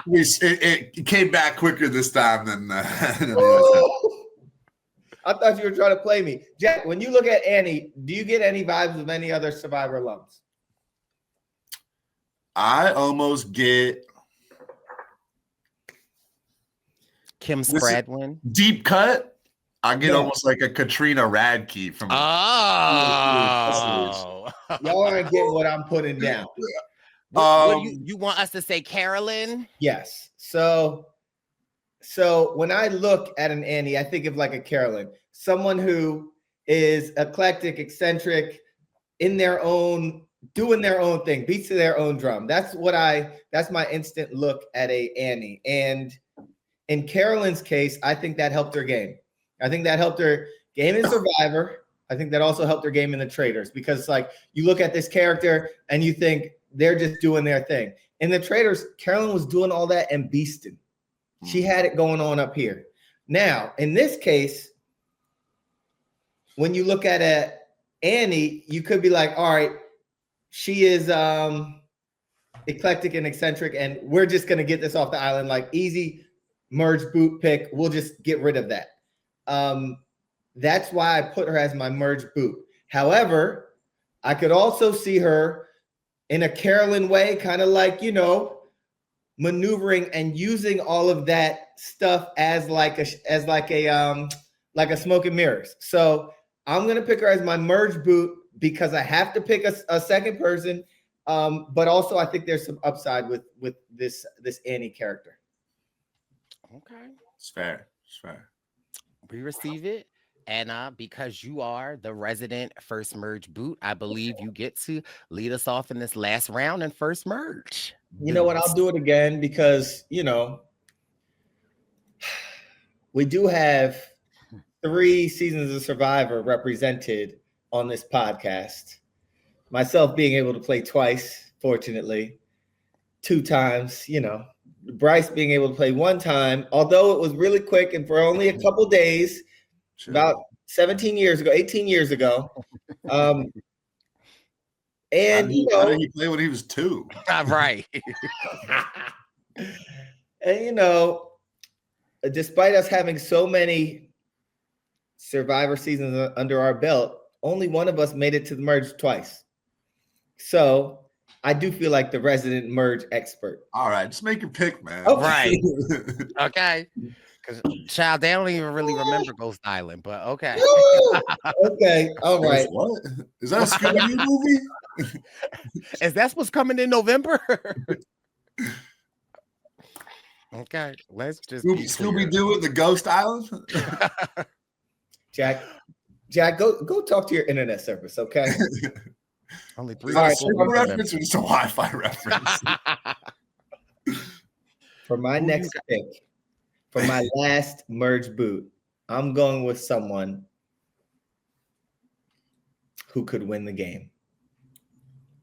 It came back quicker this time than I thought you were trying to play me. Jack, when you look at Annie, do you get any vibes of any other Survivor alums? I almost get Kim Spradlin. Deep cut. I get almost like a Katrina Radke from. Oh, y'all aren't getting what I'm putting down. What you want us to say, Carolyn? Yes. So when I look at an Annie, I think of like a Carolyn, someone who is eclectic, eccentric, in their own, doing their own thing, beats to their own drum. That's my instant look at a Annie. And in Carolyn's case, I think that helped her game. I think that helped her game in Survivor. I think that also helped her game in the Traitors, because like you look at this character and you think they're just doing their thing. In the Traitors, Carolyn was doing all that and beasting. She had it going on up here. Now, in this case, when you look at Annie, you could be like, all right, she is eclectic and eccentric, and we're just going to get this off the island, like easy merge boot pick. We'll just get rid of that. That's why I put her as my merge boot. However, I could also see her in a Carolyn way, kind of like, maneuvering and using all of that stuff as like a smoke and mirrors. So I'm gonna pick her as my merge boot because I have to pick a second person. But also I think there's some upside with this Annie character. Okay, it's fair. It's fair. We receive it. And because you are the resident first merge boot, I believe you get to lead us off in this last round and first merge. You know what? I'll do it again because, we do have 3 seasons of Survivor represented on this podcast. Myself being able to play twice, fortunately, 2 times, Brice being able to play 1 time, although it was really quick and for only a couple days. Sure. About 18 years ago. And how did he play when he was 2? Right. And despite us having so many Survivor seasons under our belt, only one of us made it to the merge twice. So I do feel like the resident merge expert. All right, just make your pick, man. Okay. Right. Okay. Because, child, they don't even really remember Ghost Island, but okay. Okay, all right. What? Is that a Scooby-Doo movie? Is that what's coming in November? Okay, let's just Scooby-Doo at the Ghost Island? Jack, go talk to your internet service, okay? Only 3. All right, reference or just a Wi-Fi reference? For my next pick, for my last merge boot, I'm going with someone who could win the game.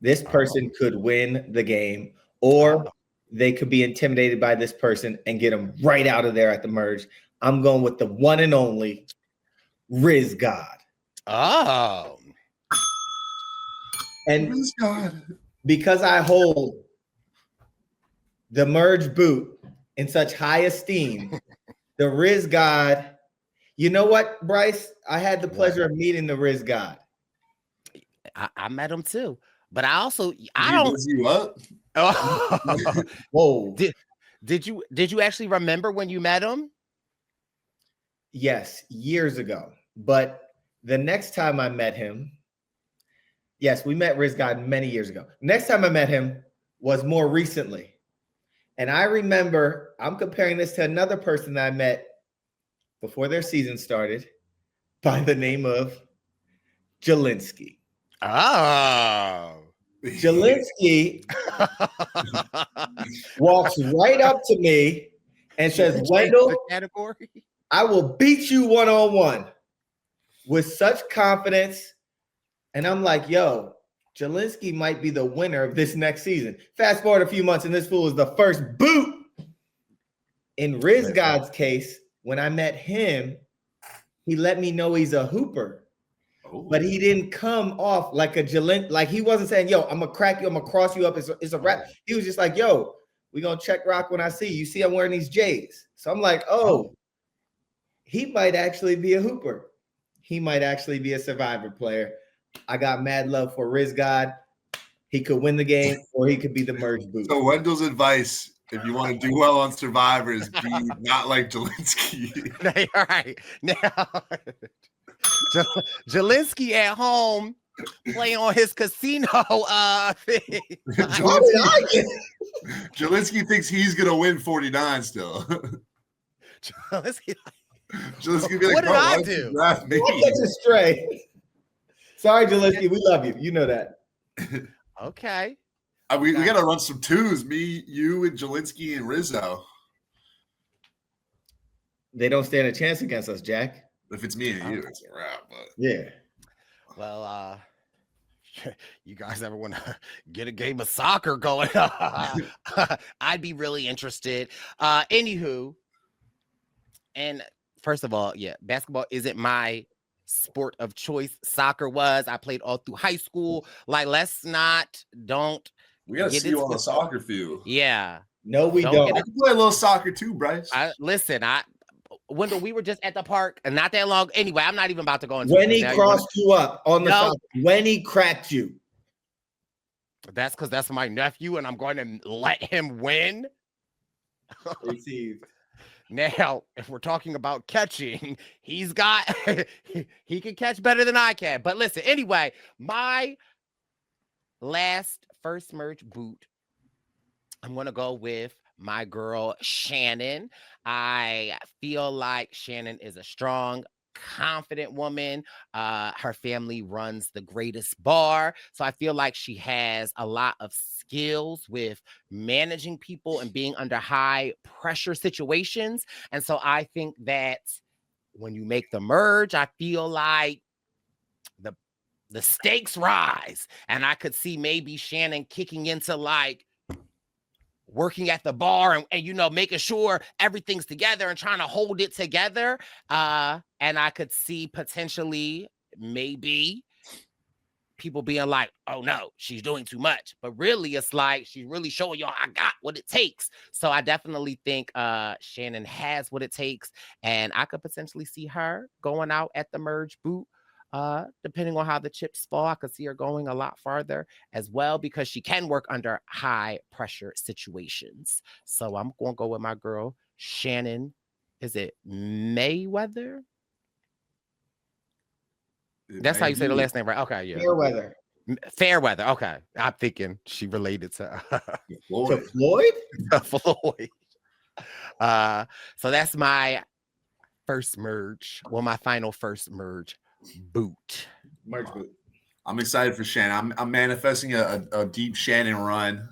This person could win the game, or they could be intimidated by this person and get them right out of there at the merge. I'm going with the one and only Riz God. Oh. And Riz God. Because I hold the merge boot in such high esteem, the Riz God. You know what, Brice? I had the pleasure of meeting the Riz God. I met him too, but I don't. You up? Whoa! Did you actually remember when you met him? Yes, years ago. But the next time I met him, yes, we met Riz God many years ago. Next time I met him was more recently. And I remember, I'm comparing this to another person that I met before their season started by the name of Jelinski. Oh. Jelinski walks right up to me and says, Wendell, category? I will beat you one-on-one with such confidence. And I'm like, yo, Jelinski might be the winner of this next season. Fast forward a few months, and this fool is the first boot. In Riz God's case, when I met him, he let me know he's a hooper. But he didn't come off like a Jalen, like he wasn't saying, yo, I'm gonna crack you, I'm gonna cross you up. It's a wrap. He was just like, yo, we gonna check rock when I see you. You see, I'm wearing these J's. So I'm like, oh, he might actually be a hooper. He might actually be a Survivor player. I got mad love for Riz God. He could win the game or he could be the merge boot. So Wendell's advice, if you want to do well on Survivor, is be not like Jelinski. All right. Now Jelinski at home playing on his casino thing. Jelinski thinks he's gonna win 49 still. Jelinski be like, what did I do? That's a stray. Sorry, Jelinski, we love you. You know that. Okay. We got to run some twos. Me, you, and Jelinski and Rizo. They don't stand a chance against us, Jack. If it's me and you, it's a wrap. But yeah. Well, you guys ever want to get a game of soccer going? I'd be really interested. Anywho, and first of all, yeah, basketball isn't my sport of choice. Soccer was. I played all through high school. Like, don't. We got to see you on the soccer field. Yeah. No, we don't. I can play a little soccer too, Brice. Wendell, we were just at the park and not that long. Anyway, I'm not even about to go into when he crossed you up on the soccer, when he cracked you. That's because that's my nephew, and I'm going to let him win. Received. Now, if we're talking about catching, he can catch better than I can. But listen, anyway, my first merge boot, I'm going to go with my girl, Shannon. I feel like Shannon is a strong, confident woman. Her family runs the greatest bar. So I feel like she has a lot of skills with managing people and being under high pressure situations. And so I think that when you make the merge, I feel like the stakes rise. And I could see maybe Shannon kicking into like working at the bar and making sure everything's together and trying to hold it together. And I could see potentially maybe people being like, oh no, she's doing too much. But really, it's like she's really showing y'all I got what it takes. So I definitely think Shannon has what it takes. And I could potentially see her going out at the merge boot. Depending on how the chips fall, I could see her going a lot farther as well because she can work under high pressure situations. So I'm going to go with my girl, Shannon. Is it Mayweather? That's how you say the last name, right? Okay, yeah. Fairweather. Okay. I'm thinking she related to Floyd. Floyd. So that's my first merge. Well, my final first merge boot. Merge boot. I'm excited for Shannon. I'm manifesting a deep Shannon run.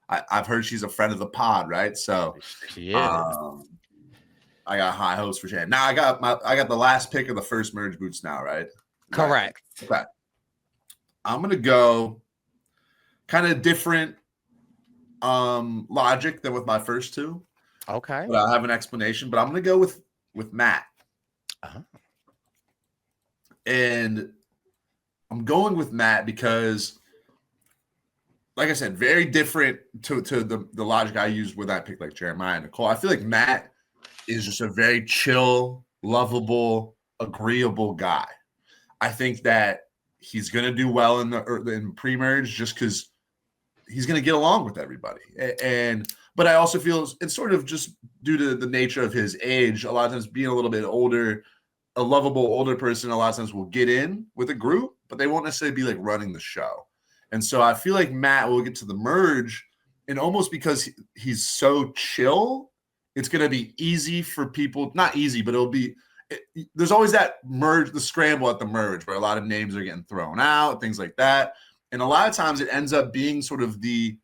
I've heard she's a friend of the pod, right? So she is. I got high hopes for Shannon. Now I got the last pick of the first merge boots now, right? Correct. Okay. I'm gonna go kind of different logic than with my first two. Okay. But I have an explanation, but I'm gonna go with Matt. Uh-huh. And I'm going with Matt because, like I said, very different to the logic I used when I picked like Jeremiah and Nicole. I feel like Matt is just a very chill, lovable, agreeable guy. I think that he's going to do well in pre-merge just because he's going to get along with everybody. But I also feel it's sort of just due to the nature of his age, a lot of times being a little bit older, a lovable older person a lot of times will get in with a group, but they won't necessarily be like running the show. And so I feel like Matt will get to the merge, and almost because he's so chill it's going to be easy for people, not easy, but there's always that merge, the scramble at the merge where a lot of names are getting thrown out, things like that. And a lot of times it ends up being sort of the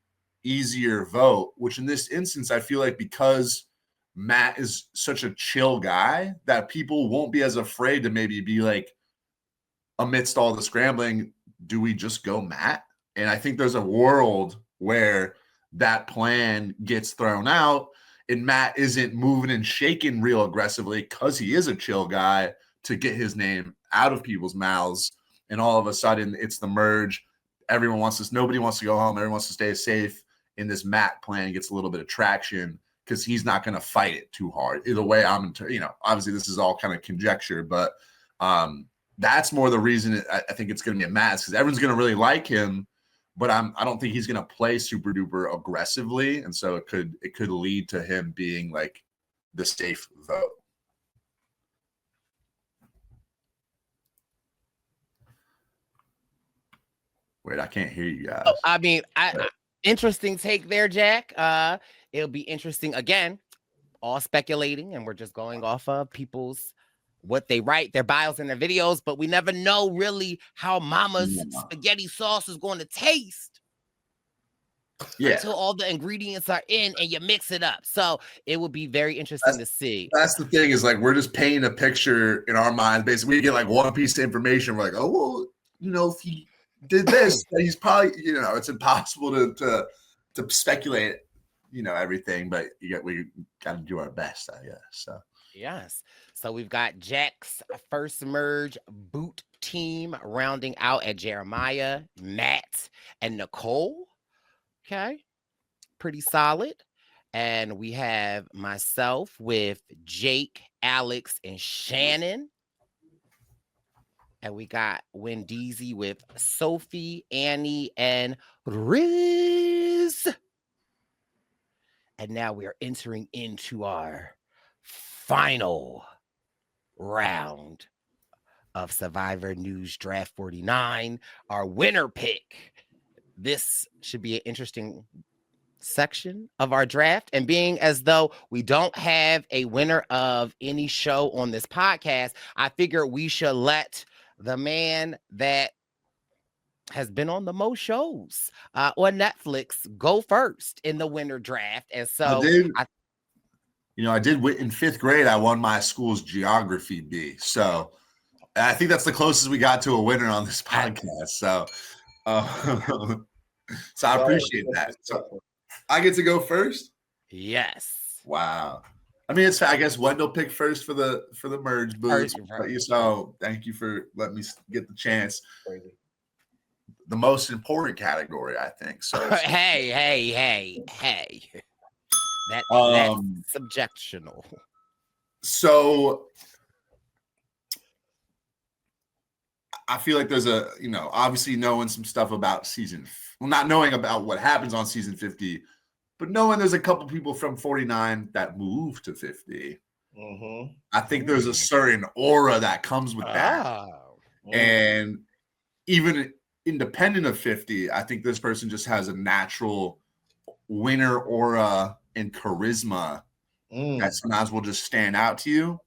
easier vote, which in this instance, I feel like because Matt is such a chill guy that people won't be as afraid to maybe be like, amidst all the scrambling, do we just go Matt? And I think there's a world where that plan gets thrown out and Matt isn't moving and shaking real aggressively because he is a chill guy to get his name out of people's mouths. And all of a sudden it's the merge. Nobody wants to go home. Everyone wants to stay safe. And this Matt plan gets a little bit of traction because he's not going to fight it too hard. Either way, obviously this is all kind of conjecture, but that's more the reason I think it's going to be a Matt, because everyone's going to really like him, but I don't think he's going to play super duper aggressively, and so it could lead to him being like the safe vote. Wait, I can't hear you guys. Oh, I mean, interesting take there, Jack. It'll be interesting again. All speculating, and we're just going off of people's what they write, their bios and their videos, but we never know really how Mama's spaghetti sauce is going to taste until all the ingredients are in and you mix it up. So it will be very interesting to see. That's the thing, is like we're just painting a picture in our minds. Basically, we get like one piece of information. We're like, oh, well, if he did this, he's probably, it's impossible to speculate, everything, but we got to do our best, I guess. So. Yes. So we've got Jack's first merge boot team rounding out at Jeremiah, Matt, and Nicole. Okay. Pretty solid. And we have myself with Jake, Alex, and Shannon. And we got Wendeezy with Sophie, Annie, and Riz. And now we are entering into our final round of Survivor News Draft 49, our winner pick. This should be an interesting section of our draft, and being as though we don't have a winner of any show on this podcast, I figure we should let the man that has been on the most shows on Netflix go first in the winner draft. And so I did in 5th grade. I won my school's geography B. So I think that's the closest we got to a winner on this podcast. So, so I appreciate that. So I get to go first. Yes. Wow. I mean, I guess Wendell picked first for the merge boots. So thank you for letting me get the chance. Crazy. The most important category, I think. So hey. That's subjectional. So I feel like there's obviously knowing some stuff about not knowing about what happens on season 50, but knowing there's a couple people from 49 that move to 50. Mm-hmm. I think there's a certain aura that comes with that. And even independent of 50, I think this person just has a natural winner aura and charisma that sometimes will just stand out to you.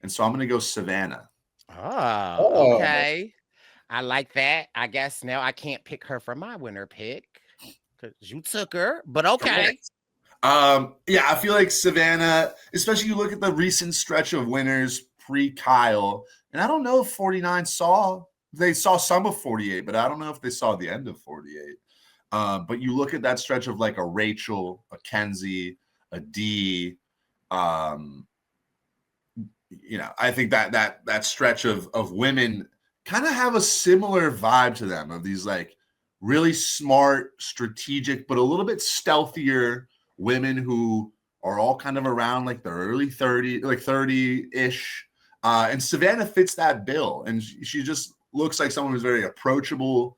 And so I'm going to go Savannah. Oh, okay. I like that. I guess now I can't pick her for my winner pick because you took her, but okay. Yeah, I feel like Savannah, especially you look at the recent stretch of winners pre-Kyle, and I don't know if 49 they saw some of 48, but I don't know if they saw the end of 48. But you look at that stretch of like a Rachel, a Kenzie, a Dee, I think that stretch of women kind of have a similar vibe to them, of these like really smart, strategic, but a little bit stealthier women who are all kind of around like the early 30-ish. And Savannah fits that bill. And she just looks like someone who's very approachable,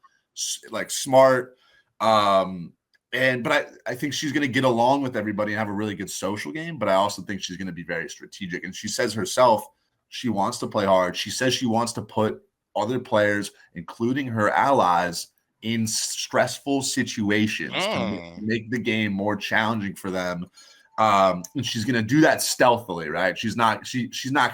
like smart. But I think she's going to get along with everybody and have a really good social game. But I also think she's going to be very strategic. And she says herself, she wants to play hard. She says she wants to put other players, including her allies, in stressful situations to make the game more challenging for them. And she's gonna do that stealthily, right? She's not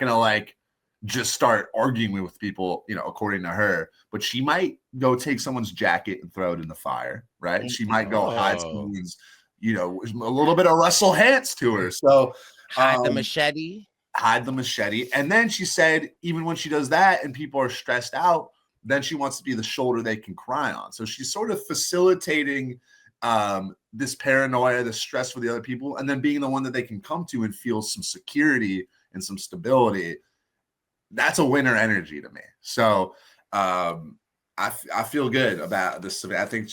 gonna like just start arguing with people, according to her, but she might go take someone's jacket and throw it in the fire, right? She might go hide someone's, a little bit of Russell Hantz to her. So hide the machete. And then she said, even when she does that and people are stressed out, then she wants to be the shoulder they can cry on. So she's sort of facilitating this paranoia, the stress for the other people, and then being the one that they can come to and feel some security and some stability. That's a winner energy to me. So I feel good about this. I think,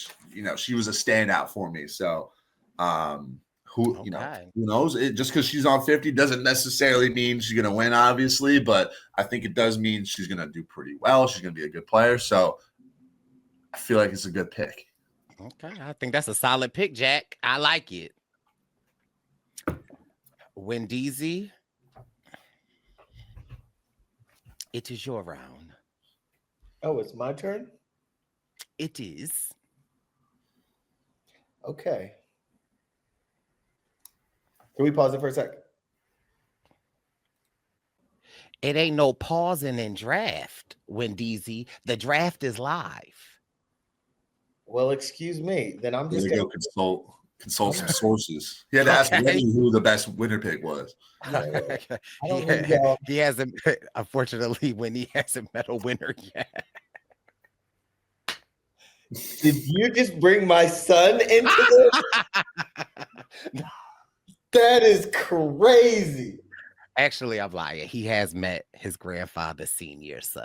she was a standout for me. So who knows? Just because she's on 50 doesn't necessarily mean she's going to win, obviously, but I think it does mean she's going to do pretty well. She's going to be a good player. So I feel like it's a good pick. Okay. I think that's a solid pick, Jack. I like it. Wendeezy, it is your round. Oh, it's my turn? It is. Okay. Can we pause it for a second? It ain't no pausing in draft, Wendeezy. The draft is live. Well, excuse me. Then I'm just going to consult some sources. He had to ask Winnie who the best winner pick was. He hasn't, unfortunately, Winnie hasn't met a winner yet. Did you just bring my son into this? That is crazy. Actually, I'm lying. He has met his grandfather senior, so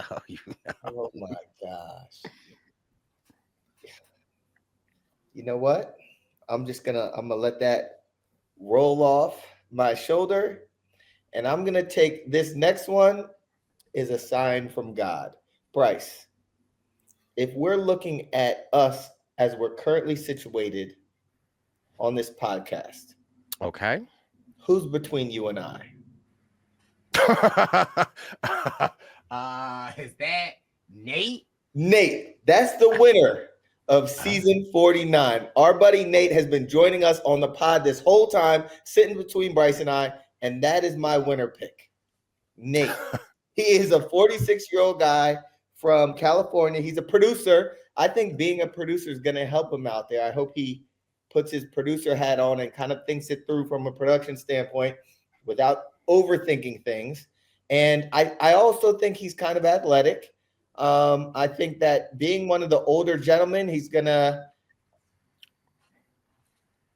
Oh my gosh. You know what? I'm gonna let that roll off my shoulder, and I'm gonna take this next one is a sign from God. Brice, if we're looking at us as we're currently situated on this podcast, okay, who's between you and I? Is that Nate? Nate, that's the winner of season 49. Our buddy Nate has been joining us on the pod this whole time, sitting between Brice and I, and that is my winner pick. Nate. He is a 46-year-old guy from California. He's a producer. I think being a producer is going to help him out there. I hope he puts his producer hat on and kind of thinks it through from a production standpoint without overthinking things. And I also think he's kind of athletic. I think that being one of the older gentlemen, he's going to,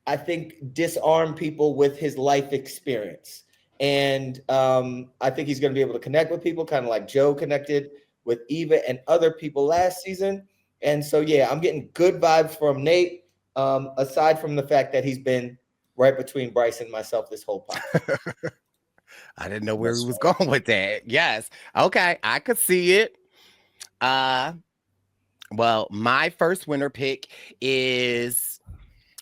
I think, disarm people with his life experience. And I think he's going to be able to connect with people, kind of like Joe connected with Eva and other people last season. And so, yeah, I'm getting good vibes from Nate, aside from the fact that he's been right between Brice and myself this whole podcast. I didn't know where he was going with that. Yes. Okay. I could see it. Well, my first winner pick is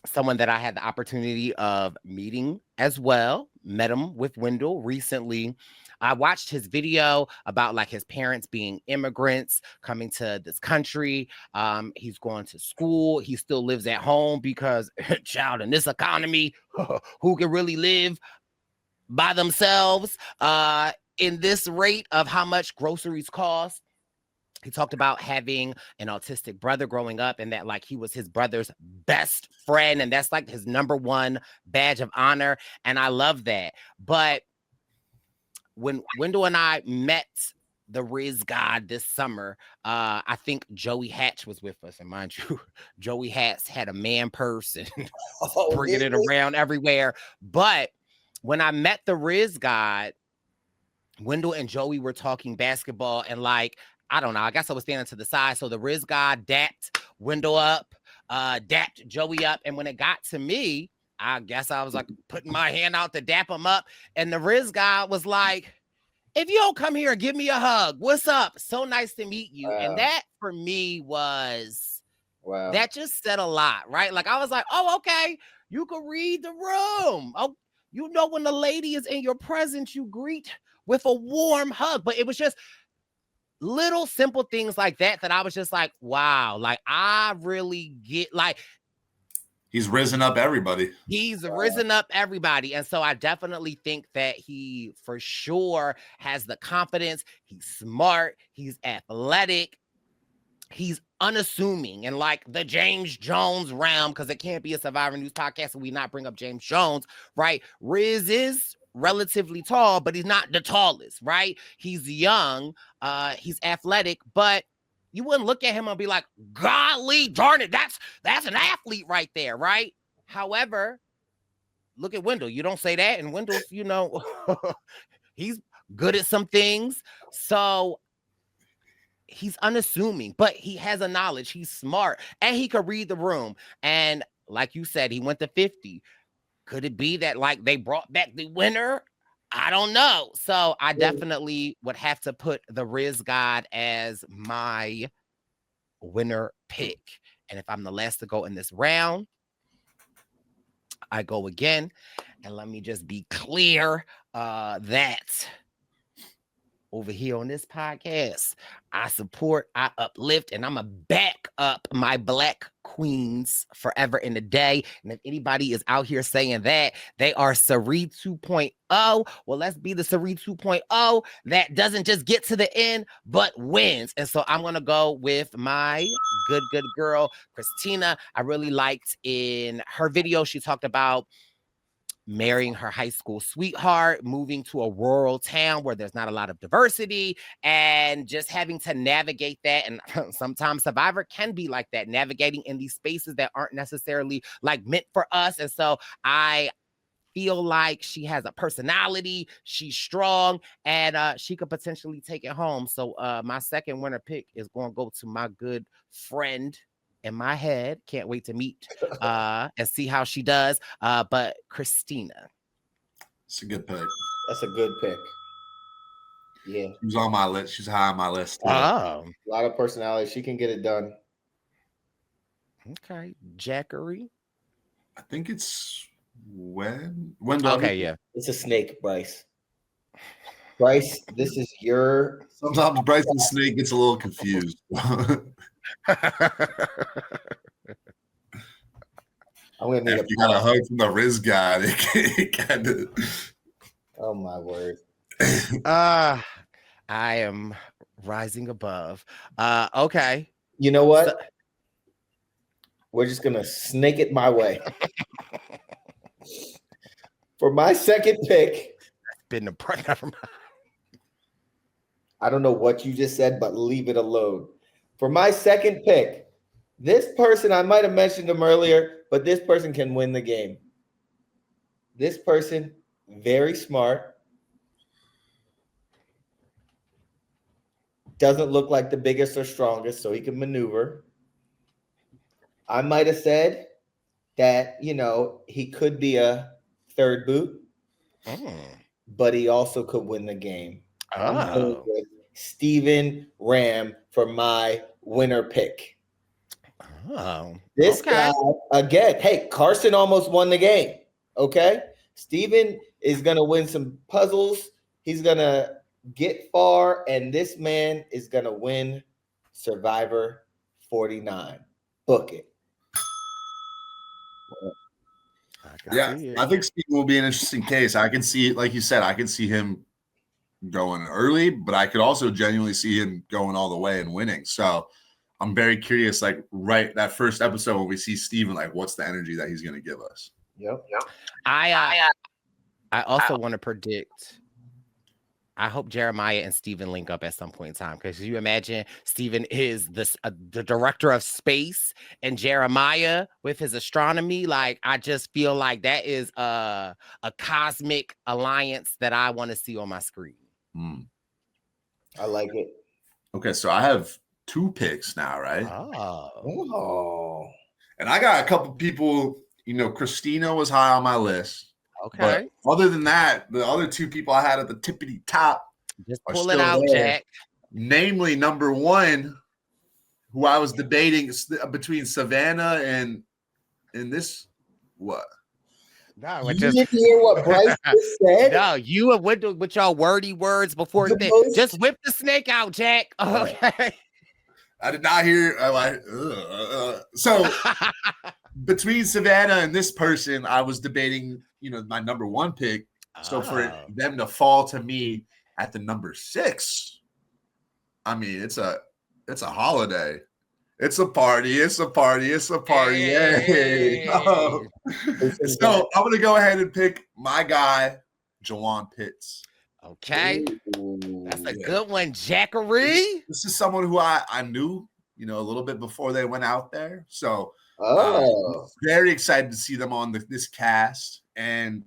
someone that I had the opportunity of meeting as well. Met him with Wendell recently. I watched his video about like his parents being immigrants coming to this country. He's going to school. He still lives at home because, child, in this economy, who can really live by themselves in this rate of how much groceries cost? He talked about having an autistic brother growing up and that like he was his brother's best friend. And that's like his number one badge of honor. And I love that. But when Wendell and I met the Riz God this summer, I think Joey Hatch was with us. And mind you, Joey Hatch had a man purse and bringing it around everywhere. But when I met the Riz God, Wendell and Joey were talking basketball and like, I don't know. I guess I was standing to the side. So the Riz God dapped Wendell up, dapped Joey up. And when it got to me, I guess I was like putting my hand out to dap him up. And the Riz God was like, if you don't come here and give me a hug, what's up? So nice to meet you. Wow. And that for me was, wow, that just said a lot, right? Like I was like, oh, okay. You can read the room. Oh, you know, when the lady is in your presence, you greet with a warm hug. But it was just little simple things like that I was just like, wow, like I really get like He's risen up everybody. He's risen up everybody. And so I definitely think that he for sure has the confidence. He's smart. He's athletic. He's unassuming. And like the James Jones Ramm, because it can't be a Survivor News podcast and we not bring up James Jones, right? Riz is relatively tall, but he's not the tallest, right? He's young. He's athletic, but you wouldn't look at him and be like, golly, darn it, that's an athlete right there, right? However, look at Wendell. You don't say that, and Wendell's, he's good at some things. So he's unassuming, but he has a knowledge. He's smart, and he could read the room. And like you said, he went to 50. Could it be that like they brought back the winner? I don't know. So I definitely would have to put the Riz God as my winner pick. And if I'm the last to go in this round, I go again. And let me just be clear that over here on this podcast, I support, I uplift, and I'm a back up my Black queens forever in the day. And if anybody is out here saying that they are Sari 2.0, well, let's be the Sari 2.0 that doesn't just get to the end, but wins. And so I'm going to go with my good girl, Kristina. I really liked in her video, she talked about marrying her high school sweetheart, moving to a rural town where there's not a lot of diversity, and just having to navigate that. And sometimes Survivor can be like that, navigating in these spaces that aren't necessarily like meant for us. And so I feel like she has a personality, she's strong, and she could potentially take it home. So my second winner pick is going to go to my good friend in my head. Can't wait to meet and see how she does. But Kristina. It's a good pick. That's a good pick. Yeah. She's on my list. She's high on my list. Oh. A lot of personality. She can get it done. Okay. Jackery. I think it's Wendell. Okay, yeah. It's a snake, Brice. Brice, this is your... Sometimes Brice the snake gets a little confused. I'm gonna need you got a hug from the Riz guy. It kind of... Oh my word. I am rising above. Okay. You know what? We're just gonna snake it my way. For my second pick, been the never mind. I don't know what you just said, but leave it alone. For my second pick, this person, I might have mentioned him earlier, but this person can win the game. This person, very smart, doesn't look like the biggest or strongest, so he can maneuver. I might have said that, he could be a third boot, but he also could win the game. Oh. Steven Ramm for my winner pick. Oh, this guy again. Hey, Carson almost won the game. Okay, Steven is gonna win some puzzles. He's gonna get far, and this man is gonna win Survivor 49. Book it. I think Steven will be an interesting case. I can see, like you said, I can see him going early, but I could also genuinely see him going all the way and winning. So I'm very curious, like right that first episode when we see Steven, like what's the energy that he's going to give us? Yep. I also want to predict. I hope Jeremiah and Steven link up at some point in time, because you imagine Steven is the director of space and Jeremiah with his astronomy. Like, I just feel like that is a cosmic alliance that I want to see on my screen. I like it. Okay, so I have 2 picks now, right? Oh. And I got a couple people, Kristina was high on my list. Okay. But other than that, the other 2 people I had at the tippity top just pull it out, there. Jack. Namely, number 1, who I was debating between Savannah and this what? No, you didn't hear what Brice just said? No, you went with your wordy words before. Just whip the snake out, Jack. Okay. I did not hear. So between Savannah and this person, I was debating, my number 1 pick. So for them to fall to me at the number 6, I mean, it's a holiday. It's a party. It's a party. It's a party. Hey. So I'm gonna go ahead and pick my guy, Jawan Pitts. Okay. That's a good one, Jackery. This is someone who I knew, a little bit before they went out there. So very excited to see them on this cast. And,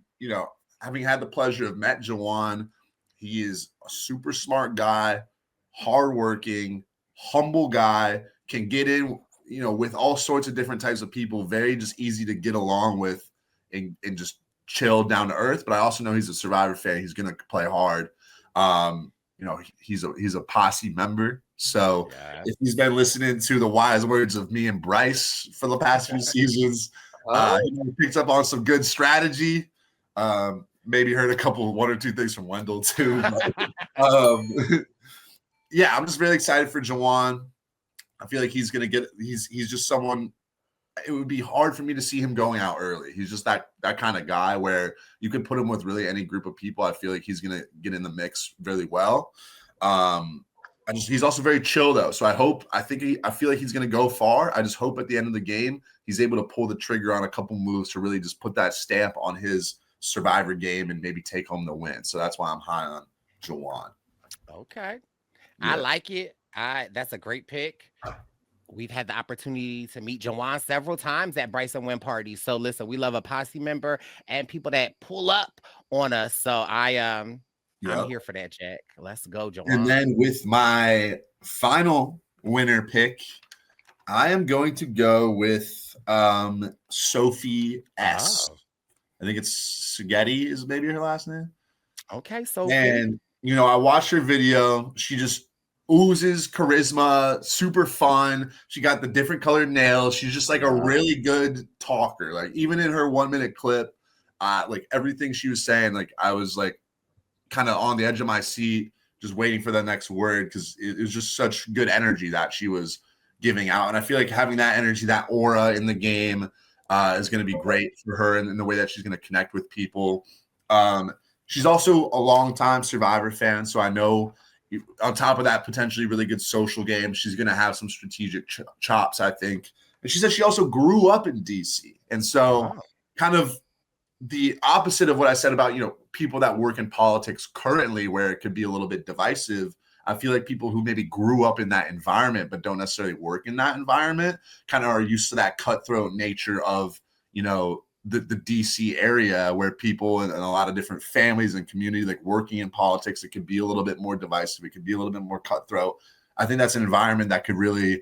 having had the pleasure of met Jawan, he is a super smart guy, hardworking, humble guy, can get in, with all sorts of different types of people, very just easy to get along with and just chill down to earth. But I also know he's a Survivor fan. He's going to play hard. He's a posse member. So if he's been listening to the wise words of me and Brice for the past few seasons, he picked up on some good strategy. Maybe heard one or two things from Wendell too. But, yeah, I'm just really excited for Jawan. I feel like he's just someone. It would be hard for me to see him going out early. He's just that kind of guy where you could put him with really any group of people. I feel like he's gonna get in the mix really well. He's also very chill though. So I feel like he's gonna go far. I just hope at the end of the game he's able to pull the trigger on a couple moves to really just put that stamp on his Survivor game and maybe take home the win. So that's why I'm high on Jawan. Okay. Yeah. I like it. That's a great pick. We've had the opportunity to meet Jawan several times at Brice and Win parties. So listen, we love a posse member and people that pull up on us. So I'm here for that, Jack. Let's go, Jawan. And then with my final winner pick, I am going to go with Sophie S. I think it's Segreti is maybe her last name. Okay, so and I watched her video. She just oozes charisma, super fun. She got the different colored nails. She's just like a really good talker. Like even in her 1-minute clip, like everything she was saying, like I was like kind of on the edge of my seat, just waiting for the next word because it was just such good energy that she was giving out. And I feel like having that energy, that aura in the game is going to be great for her in the way that she's going to connect with people. She's also a longtime Survivor fan, so I know on top of that potentially really good social game, she's going to have some strategic chops, I think. And she said she also grew up in DC. And so kind of the opposite of what I said about, people that work in politics currently where it could be a little bit divisive. I feel like people who maybe grew up in that environment but don't necessarily work in that environment kind of are used to that cutthroat nature of, the DC area where people and a lot of different families and community like working in politics, it could be a little bit more divisive. It could be a little bit more cutthroat. I think that's an environment that could really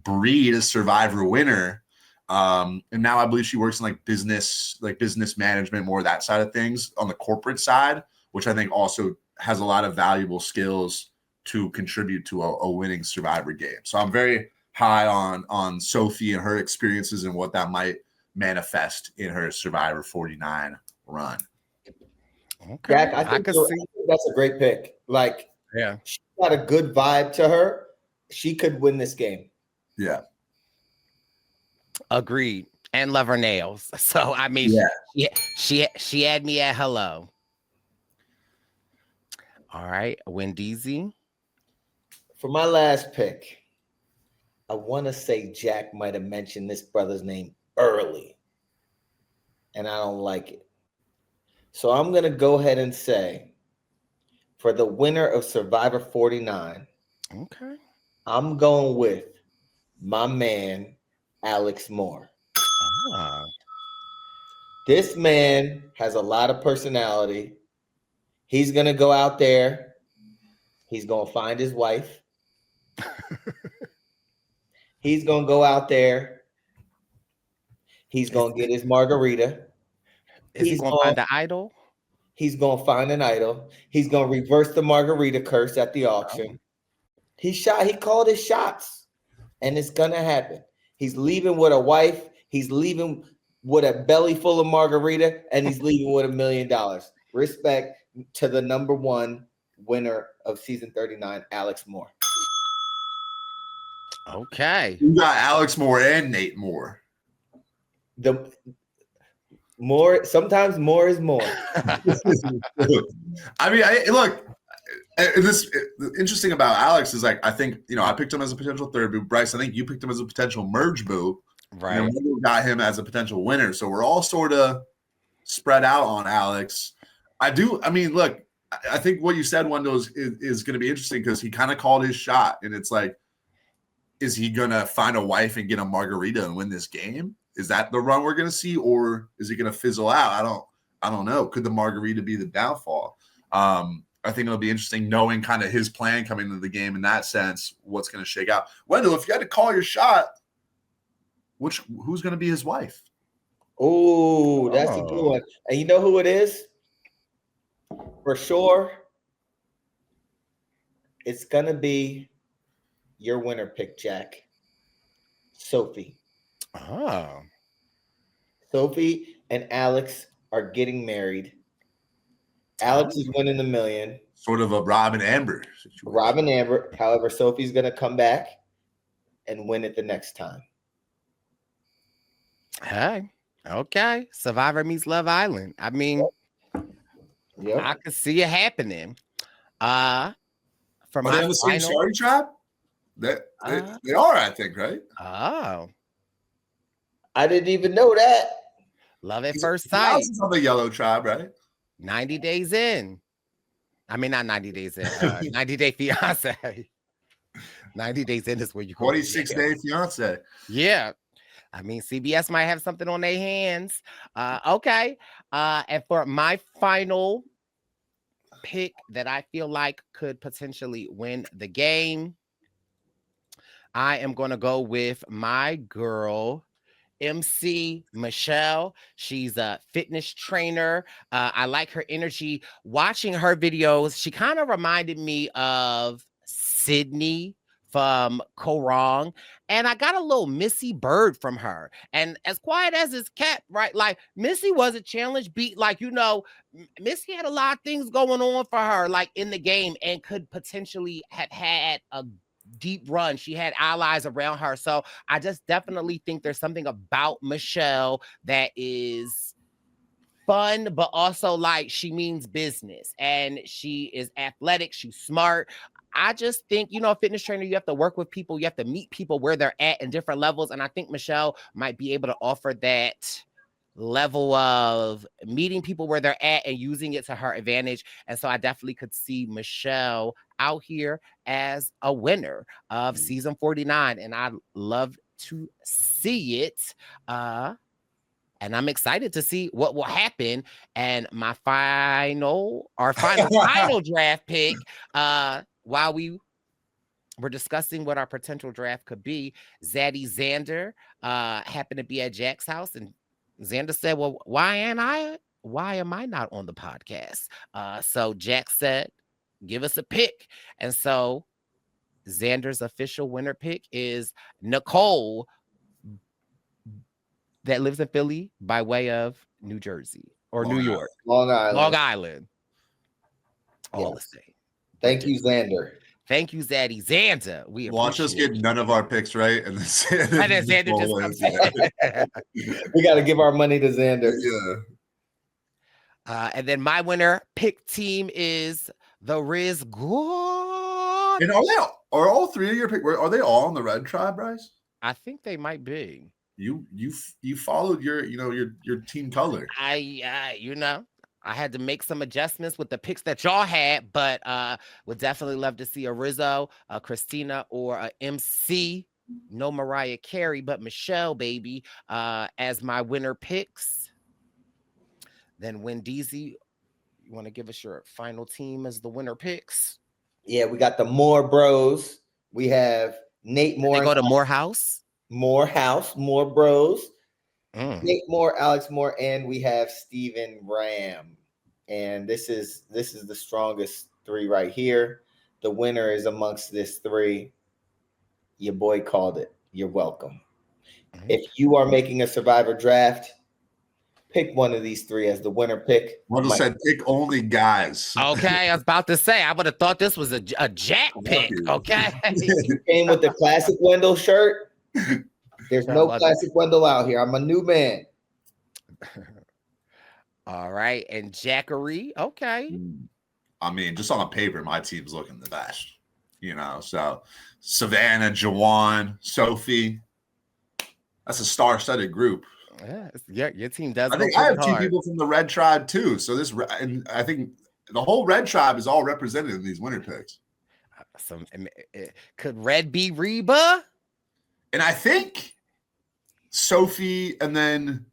breed a Survivor winner. And now I believe she works in business management, more that side of things on the corporate side, which I think also has a lot of valuable skills to contribute to a winning Survivor game. So I'm very high on Sophie and her experiences and what that might manifest in her Survivor 49 run. Okay. Jack, I think that's a great pick. She got a good vibe to her. She could win this game. Yeah. Agreed. And love her nails. So I mean, she had me at hello. All right, Wendeezy. For my last pick, I want to say Jack might have mentioned this brother's name early, and I don't like it. So I'm going to go ahead and say for the winner of Survivor 49, I'm going with my man, Alex Moore. This man has a lot of personality. He's going to go out there. He's going to find his wife. He's going to go out there. He's going to get his margarita. He's going to find an idol? He's going to find an idol. He's going to reverse the margarita curse at the auction. He called his shots, and it's going to happen. He's leaving with a wife. He's leaving with a belly full of margarita, and he's leaving with $1 million. Respect to the number one winner of season 39, Alex Moore. Okay. You got Alex Moore and Nate Moore. Sometimes more is more. I mean, look. Interesting about Alex is like I think I picked him as a potential third boo. Brice, I think you picked him as a potential merge boo. Right. And we got him as a potential winner. So we're all sort of spread out on Alex. I mean, look, I think what you said, Wendell, is going to be interesting because he kind of called his shot, and it's like, is he gonna find a wife and get a margarita and win this game? Is that the run we're gonna see, or is it gonna fizzle out? I don't know. Could the margarita be the downfall? I think it'll be interesting knowing kind of his plan coming into the game in that sense, what's going to shake out. Wendell, if you had to call your shot, who's going to be his wife? Oh, that's a good one. And you know who it is? For sure, it's going to be your winner pick, Jack. Sophie. Oh. Sophie and Alex are getting married. Alex is winning $1 million. Sort of a Rob and Amber situation. Rob and Amber. However, Sophie's going to come back and win it the next time. Hey, okay. Survivor meets Love Island. I mean, I could see it happening. For are my they in the same Shorty tribe? They are, I think, right? Oh. I didn't even know that. Love at first sight. He's on the yellow tribe, right? 90 days in. I mean, not 90 days in. 90 Day Fiance. 90 days in is where you 46-day fiance. Yeah. I mean, CBS might have something on their hands. Okay. And for my final pick that I feel like could potentially win the game, I am going to go with my girl, MC Michelle. She's a fitness trainer. I like her energy. Watching her videos, she kind of reminded me of Sydney from Korong, and I got a little Missy Bird from her. And as quiet as his cat, right? Like Missy was a challenge beat. Like, Missy had a lot of things going on for her, like in the game, and could potentially have had a deep run. She had allies around her. So I just definitely think there's something about Michelle that is fun, but also like she means business and she is athletic. She's smart. I just think, a fitness trainer, you have to work with people. You have to meet people where they're at in different levels. And I think Michelle might be able to offer that level of meeting people where they're at and using it to her advantage. And so I definitely could see Michelle out here as a winner of season 49. And I love to see it. And I'm excited to see what will happen. And my final draft pick, while we were discussing what our potential draft could be, Zaddy Xander happened to be at Jack's house, and Xander said, well, why am I not on the podcast? So Jack said, give us a pick. And so Xander's official winner pick is Nicole, that lives in Philly by way of New Jersey or New York. Long Island. All the same. Thank you, Xander. Thank you, Zaddy Xander. We watch us get none of our picks right, and then Xander just comes in. We got to give our money to Xander. Yeah. And then my winner pick team is the Riz God. And are all three of your pick? Are they all in the red tribe, Brice? I think they might be. You followed your team color. I had to make some adjustments with the picks that y'all had, but would definitely love to see a Rizo, a Kristina, or a MC. No Mariah Carey, but Michelle, baby, as my winner picks. Then Wendeezy, you want to give us your final team as the winner picks? Yeah, we got the Moore Bros. We have Nate Moore. They go to Morehouse. More Bros. Nate Moore, Alex Moore, and we have Steven Ramm. And this is the strongest three right here. The winner is amongst this three. Your boy called it. You're welcome. Mm-hmm. If you are making a Survivor draft, pick one of these three as the winner pick. Wendell said pick only guys. Okay, I was about to say, I would have thought this was a Jack pick. Okay. You came with the classic Wendell shirt. There's no classic Wendell out here. I'm a new man. All right. And Jackery. Okay. I mean, just on paper, my team's looking the best. So Savannah, Jawan, Sophie. That's a star-studded group. Yeah, your team does. I think I have 2 people from the Red Tribe too. So and I think the whole Red Tribe is all represented in these winner picks. Could Red be Reba? And I think Sophie and then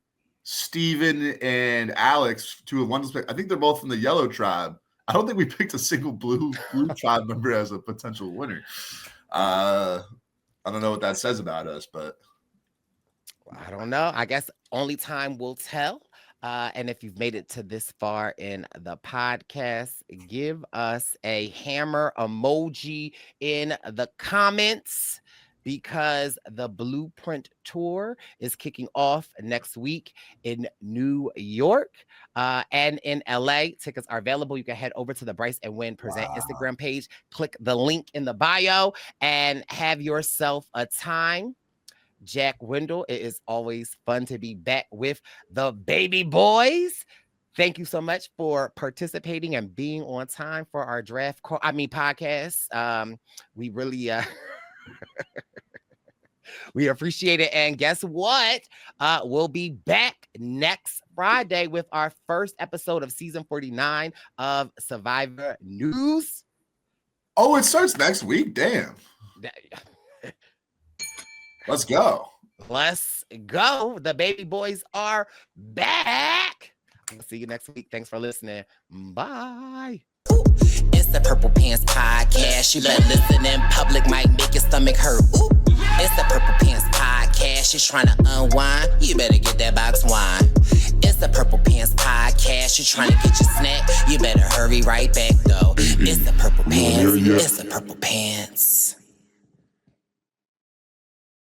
Steven and Alex, 2 of one's pick. I think they're both from the Yellow Tribe. I don't think we picked a single blue tribe member as a potential winner. I don't know what that says about us, but I don't know. I guess only time will tell. And if you've made it to this far in the podcast, give us a hammer emoji in the comments, because the Blueprint Tour is kicking off next week in New York and in LA. Tickets are available. You can head over to the Brice and Win Present Instagram page, click the link in the bio, and have yourself a time. Jack Wendell, it is always fun to be back with the baby boys. Thank you so much for participating and being on time for our podcast. We really we appreciate it. And guess what? We'll be back next Friday with our first episode of season 49 of Survivor News. Oh, it starts next week. Damn. Let's go. Let's go. The baby boys are back. We'll see you next week. Thanks for listening. Bye. It's the Purple Pants Podcast. You better listen in public, might make your stomach hurt. Ooh. It's the Purple Pants Podcast. You're trying to unwind, you better get that box wine. It's the Purple Pants Podcast. You're trying to get your snack, you better hurry right back though. It's the Purple Pants. It's the Purple Pants.